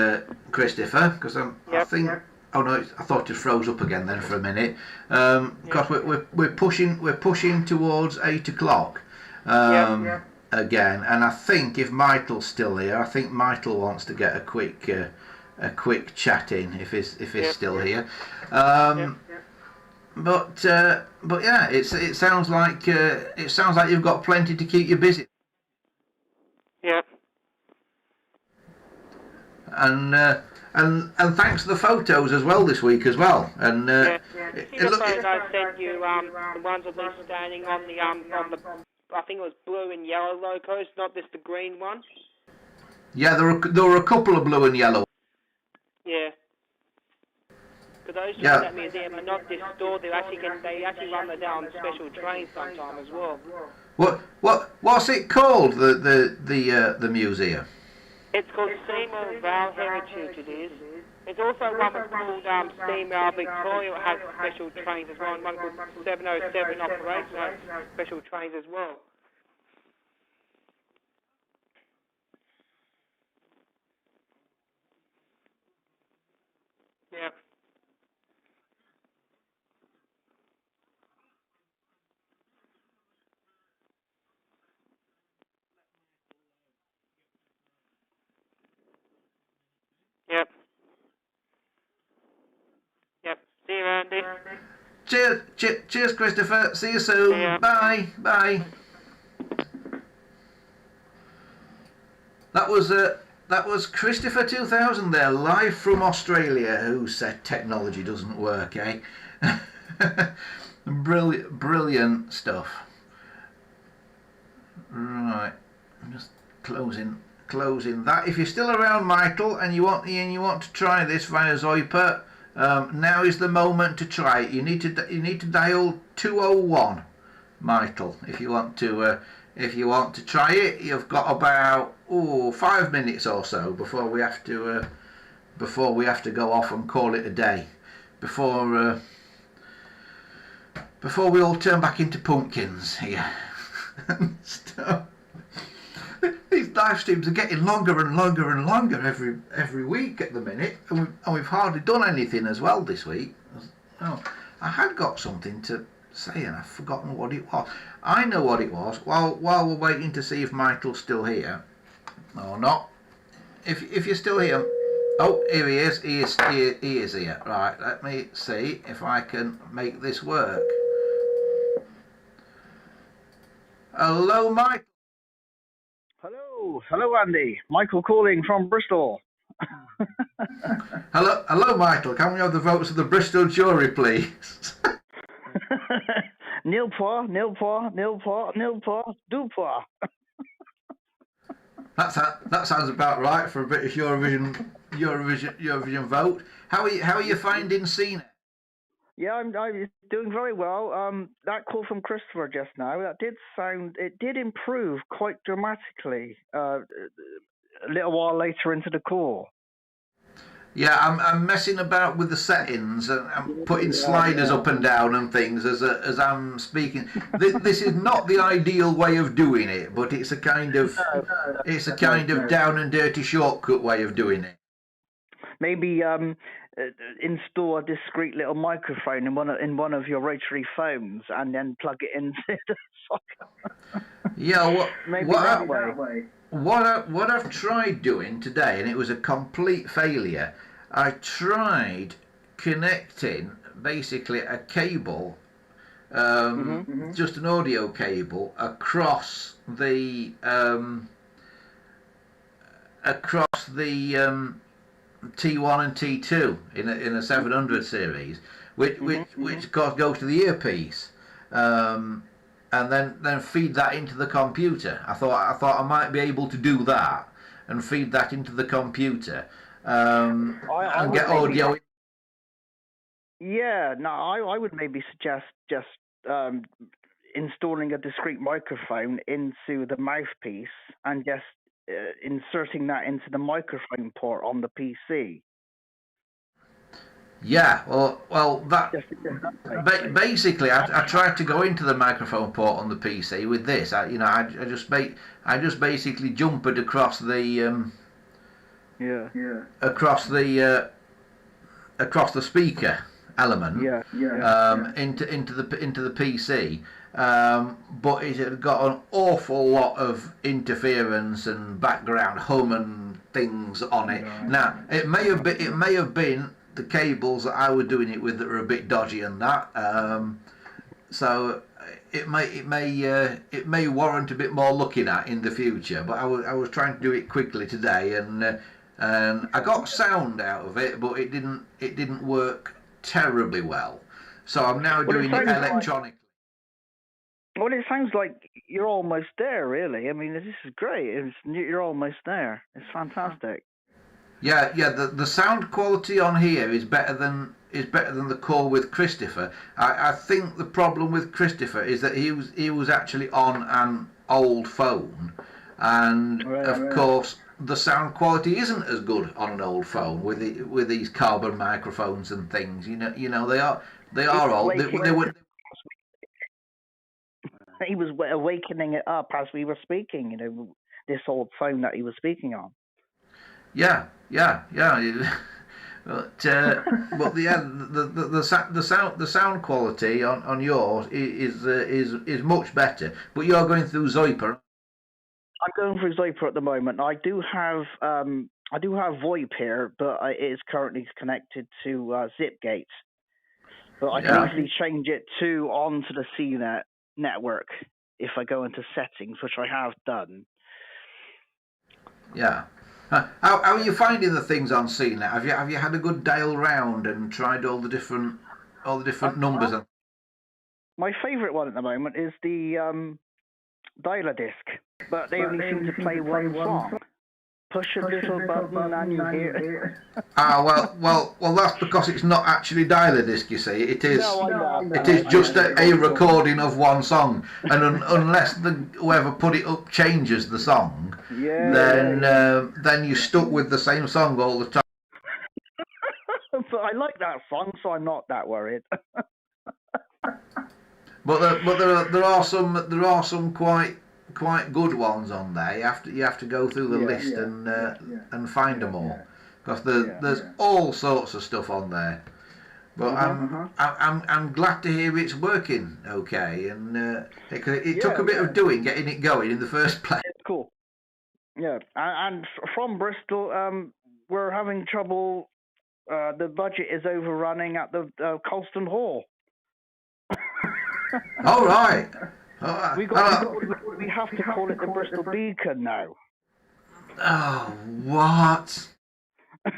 Christopher, because I Yep. think. Oh no! I thought it froze up again then for a minute. Because Yep. we're pushing towards 8 o'clock. Yep. Again, and I think if Mitel's still here, I think Mitel wants to get a quick chat in if he's Yep. still here. Yep. But yeah, it sounds like you've got plenty to keep you busy. Yep. And thanks for the photos as well this week as well. And Yeah. it, See it the look, photos I sent you, the ones of me standing on the I think it was blue and yellow locos, not just the green one. yeah, there were a couple of blue and yellow. Yeah. Because those shows Yeah. at museum are not this store. They actually run them down special trains sometime as well. What's it called? The museum. It's called Seymour Vale Heritage. It is. There's also one that's called Seymour Victoria. It has special trains as well. And one called 707 operates and has special trains as well. Yeah. Yep. Yep. See you, Andy. Cheers, Christopher. See you soon. See ya. Bye. That was Christopher 2000 there, live from Australia, who said technology doesn't work, eh? Brilliant stuff. Right, I'm just closing that. If you're still around, Michael, and you want to try this via Zoiper, now is the moment to try it. You need to dial 201, Michael, if you want to try it. You've got about 5 minutes or so before we have to go off and call it a day. Before we all turn back into pumpkins here. These live streams are getting longer and longer every week at the minute, and we've hardly done anything as well this week. Oh, I had got something to say and I've forgotten what it was. I know what it was. While we're waiting to see if Michael's still here or not. If you're still here, oh, here he is. He is here. Right, let me see if I can make this work. Hello, Mike. Hello, Andy. Michael calling from Bristol. Hello, Michael. Can we have the votes of the Bristol jury, please? Nil point, deux points. That sounds about right for a British Eurovision vote. How are you finding seeing it? Yeah, I'm doing very well. That call from Christopher just now, it did improve quite dramatically a little while later into the call. Yeah, I'm messing about with the settings and I'm putting sliders up and down and things as I'm speaking. This is not the ideal way of doing it, but it's a kind of down and dirty shortcut way of doing it. Maybe install a discreet little microphone in one of your rotary phones and then plug it into the socket. Yeah, that way. What I've tried doing today, and it was a complete failure. I tried connecting basically a cable, just an audio cable, across the T1 and T2 in a 700 series, which of course goes to the earpiece, and then feed that into the computer. I thought I might be able to do that and feed that into the computer and get audio. Yeah, no, I would maybe suggest just installing a discrete microphone into the mouthpiece and just inserting that into the microphone port on the PC. Yeah, well, that Just basically, I tried to go into the microphone port on the PC with this. I just basically jumped across yeah, across the speaker element yeah, into the PC. But it had got an awful lot of interference and background hum and things on it. Right. Now it may have been the cables that I was doing it with that were a bit dodgy and that. So it may warrant a bit more looking at in the future. But I was trying to do it quickly today, and I got sound out of it, but it didn't work terribly well. So I'm now Well, it doing it sounds like- electronically. Well, it sounds like you're almost there, really. I mean, this is great. You're almost there. It's fantastic. Yeah. The sound quality on here is better than the call with Christopher. I think the problem with Christopher is that he was actually on an old phone, and of course the sound quality isn't as good on an old phone with these carbon microphones and things. You know they are old. They were. He was awakening it up as we were speaking. This old phone that he was speaking on. Yeah. But the sound quality on yours is much better. But you're going through Zoiper. I'm going through Zoiper at the moment. I do have VoIP here, but it is currently connected to Zipgate. But I can easily change it onto the CNET network if I go into settings, which I have done. Yeah. How are you finding the things on CNET? Have you had a good dial round and tried all the different numbers? My favourite one at the moment is the dialer disc, but they only seem to play one song. Push a little button and you hear. Well, that's because it's not actually dialer disc. You see, it is. No, I know. It is just a recording of one song, and unless whoever put it up changes the song, then you're stuck with the same song all the time. But I like that song, so I'm not that worried. But there are some quite good ones on there. You have to go through the list and find them all, because there's all sorts of stuff on there. But I'm glad to hear it's working okay, and it took a bit of doing getting it going in the first place. It's cool. Yeah, and from Bristol, we're having trouble. The budget is overrunning at the Colston Hall. All right. We have to call it the Bristol Beacon now. Oh, what? I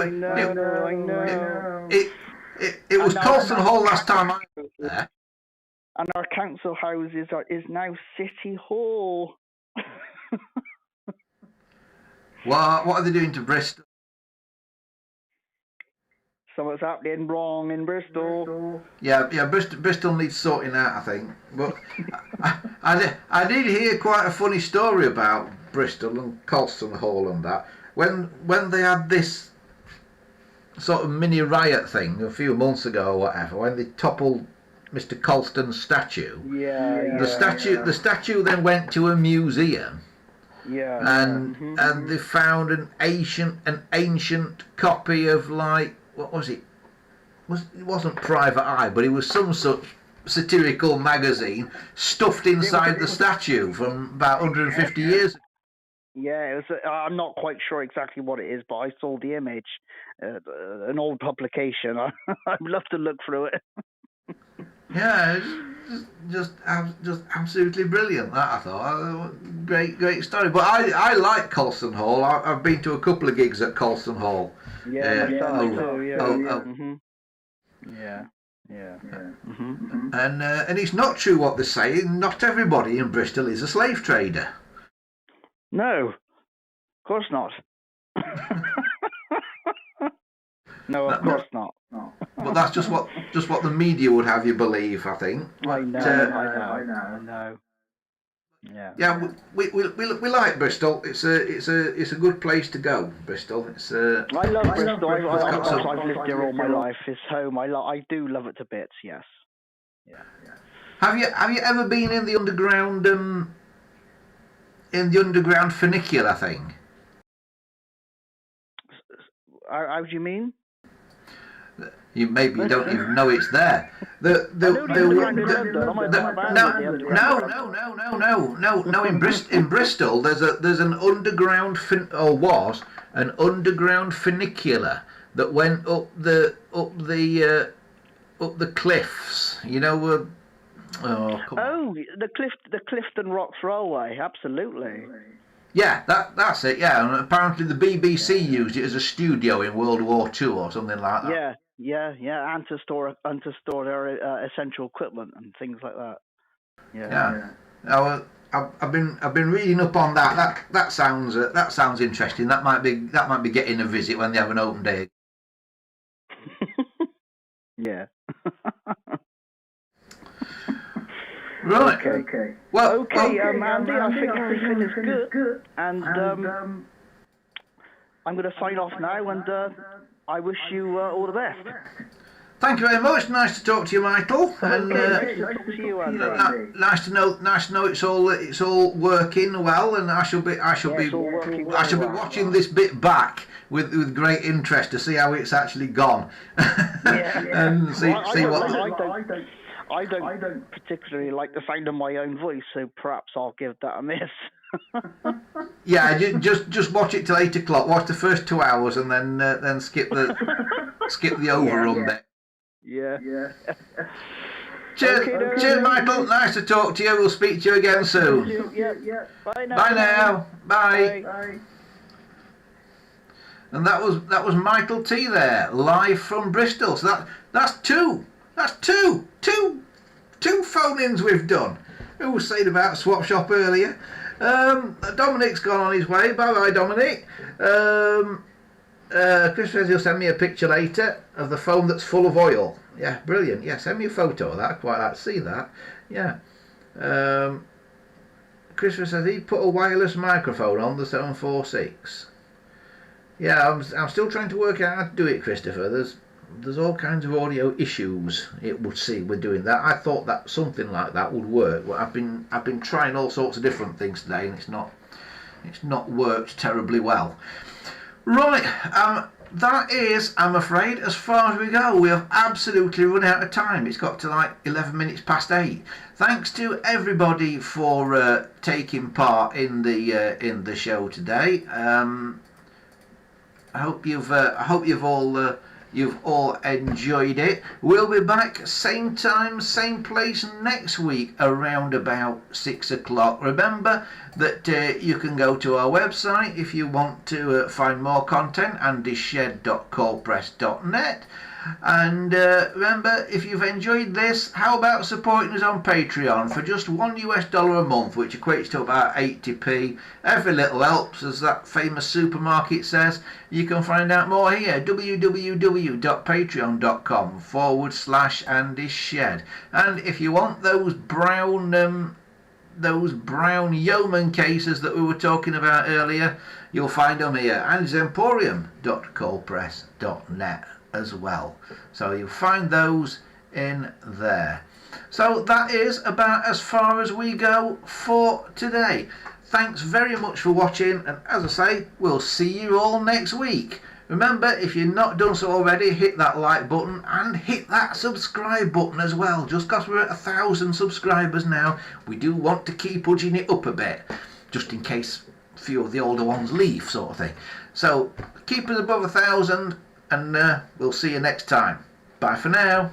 know. It was Colston Hall last time I was there. And our council house is now City Hall. What are they doing to Bristol? Something's happening wrong in Bristol. Yeah. Bristol needs sorting out, I think. But I did hear quite a funny story about Bristol and Colston Hall and that. When they had this sort of mini riot thing a few months ago or whatever, when they toppled Mr. Colston's statue. The statue then went to a museum. And they found an ancient copy of, like, what was it? It wasn't Private Eye, but it was some such satirical magazine stuffed inside the statue from about 150 years ago. Yeah, it was. I'm not quite sure exactly what it is, but I saw the image, an old publication. I'd love to look through it. Yeah, it's just absolutely brilliant. That I thought, great story. But I like Colston Hall. I've been to a couple of gigs at Colston Hall. And it's not true what they say. Not everybody in Bristol is a slave trader. No, of course not. No, of course not. But that's just what the media would have you believe, I think. I know. Yeah. Yeah, we like Bristol. It's a good place to go. Bristol. It's I love Bristol. got some- I've lived here all my life. It's home. I do love it to bits. Yes. Yeah. Have you ever been in the underground funicular thing? How do you mean? You maybe don't even know it's there. I know the underground in London. I'm not about the underground. No. In Bristol, there's an underground or was an underground funicular that went up the cliffs. You know. Oh, come on. Oh, the Clifton Rocks Railway. Absolutely. Yeah, that's it. Yeah, and apparently the BBC used it as a studio in World War II or something like that. Yeah, and to store their essential equipment and things like that. Yeah. Now, I've been reading up on that. That sounds interesting. That might be getting a visit when they have an open day. Yeah. Right. Okay. Well, Andy, I think everything is good, and I'm going to sign off now, and I wish you all the best. thank you very much. Nice to talk to you, Michael. And Nice to talk to you, Andy. nice to know it's all working well, and I shall be It's all working very well. watching this bit back with great interest to see how it's actually gone. And see what. I don't particularly like the sound of my own voice, so perhaps I'll give that a miss. Yeah, just watch it till 8 o'clock. Watch the first 2 hours and then skip the overrun bit. Yeah. Cheers, Michael. Nice to talk to you. We'll speak to you again soon. Yeah. Bye now. Bye now. Bye. Bye. And that was Michael T there, live from Bristol. So that's two phone-ins we've done. Who was saying about Swap Shop earlier? Dominic's gone on his way. Bye, Dominic. Chris says he'll send me a picture later of the phone that's full of oil. Yeah, brilliant. Yeah, send me a photo of that. I'd quite like to see that. Yeah. Christopher says he put a wireless microphone on the 746. Yeah, I'm still trying to work out how to do it, Christopher. There's all kinds of audio issues it would see with doing that. I thought that something like that would work. Well, I've been trying all sorts of different things today, and it's not worked terribly well. Right, that is, I'm afraid, as far as we go. We have absolutely run out of time. It's got to like 11 minutes past 8. Thanks to everybody for taking part in the show today. I hope you've all enjoyed it. We'll be back same time, same place next week around about 6 o'clock. Remember that you can go to our website if you want to find more content, andyshed.coldpress.net. And remember, if you've enjoyed this, how about supporting us on Patreon for just $1 a month, which equates to about 80p. Every little helps, as that famous supermarket says. You can find out more here, www.patreon.com/AndyShed. And if you want those brown yeoman cases that we were talking about earlier, you'll find them here, andysemporium.coldpress.net as well. So you'll find those in there. So that is about as far as we go for today. Thanks very much for watching, and as I say, we'll see you all next week. Remember, if you've not done so already, hit that like button and hit that subscribe button as well. Just because we're at 1,000 subscribers now, we do want to keep edging it up a bit, just in case a few of the older ones leave, sort of thing. So keep us above 1,000, and we'll see you next time. Bye for now.